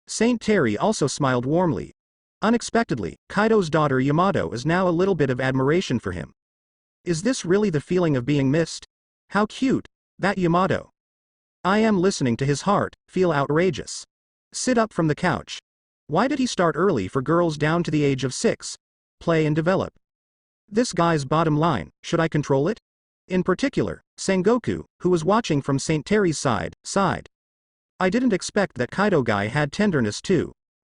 St. Terry also smiled warmly. Unexpectedly, Kaido's daughter Yamato is now a little bit of admiration for him. Is this really the feeling of being missed? How cute, that Yamato. I am listening to his heart, feel outrageous. Sit up from the couch. Why did he start early for girls down to the age of 6? Play and develop. This guy's bottom line, should I control it? In particular, Sengoku, who was watching from St. Terry's side, sighed. I didn't expect that Kaido guy had tenderness too.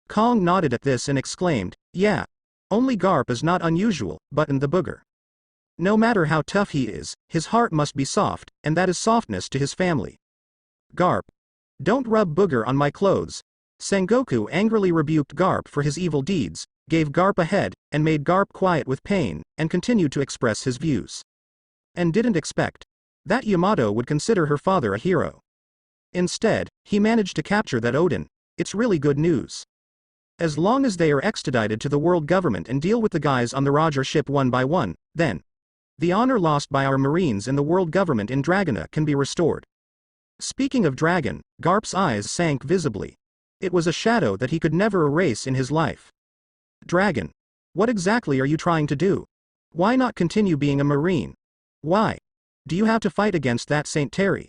Kong nodded at this and exclaimed, yeah. Only Garp is not unusual, buttoned the booger. No matter how tough he is, his heart must be soft, and that is softness to his family. Garp. Don't rub booger on my clothes. Sengoku angrily rebuked Garp for his evil deeds, gave Garp a head, and made Garp quiet with pain, and continued to express his views. And didn't expect that Yamato would consider her father a hero. Instead, he managed to capture that Oden. It's really good news. As long as they are extradited to the world government and deal with the guys on the Roger ship one by one, then the honor lost by our marines in the world government in Dragona can be restored. Speaking of Dragon, Garp's eyes sank visibly. It was a shadow that he could never erase in his life. Dragon. What exactly are you trying to do? Why not continue being a marine? Why? Do you have to fight against that Saint Terry?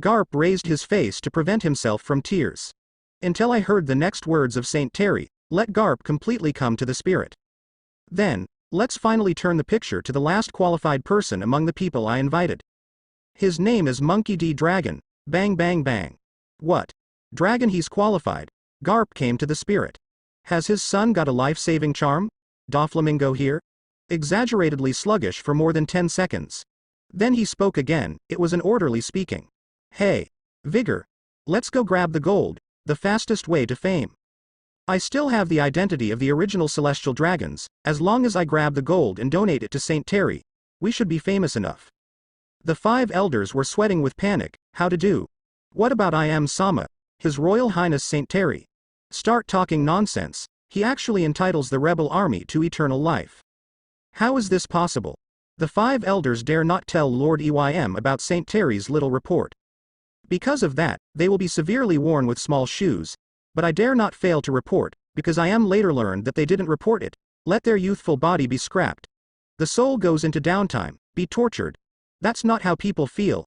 Garp raised his face to prevent himself from tears. Until I heard the next words of Saint Terry, let Garp completely come to the spirit. Then, let's finally turn the picture to the last qualified person among the people I invited. His name is Monkey D. Dragon. Bang bang bang. What? Dragon, he's qualified. Garp came to the spirit. Has his son got a life-saving charm? Doflamingo here? Exaggeratedly sluggish for more than 10 seconds. Then he spoke again. It was an orderly speaking. Hey. Vigor. Let's go grab the gold, the fastest way to fame. I still have the identity of the original celestial dragons. As long as I grab the gold and donate it to Saint Terry, we should be famous enough. The 5 elders were sweating with panic. How to do? What about I am Sama, His Royal Highness Saint Terry? Start talking nonsense. He actually entitles the rebel army to eternal life. How is this possible? The 5 elders dare not tell Lord Eym about Saint Terry's little report. Because of that, they will be severely worn with small shoes. But I dare not fail to report, because I am later learned that they didn't report it. Let their youthful body be scrapped. The soul goes into downtime, be tortured. That's not how people feel.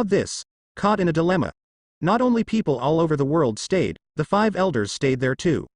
This. Caught in a dilemma. Not only people all over the world stayed, the 5 elders stayed there too.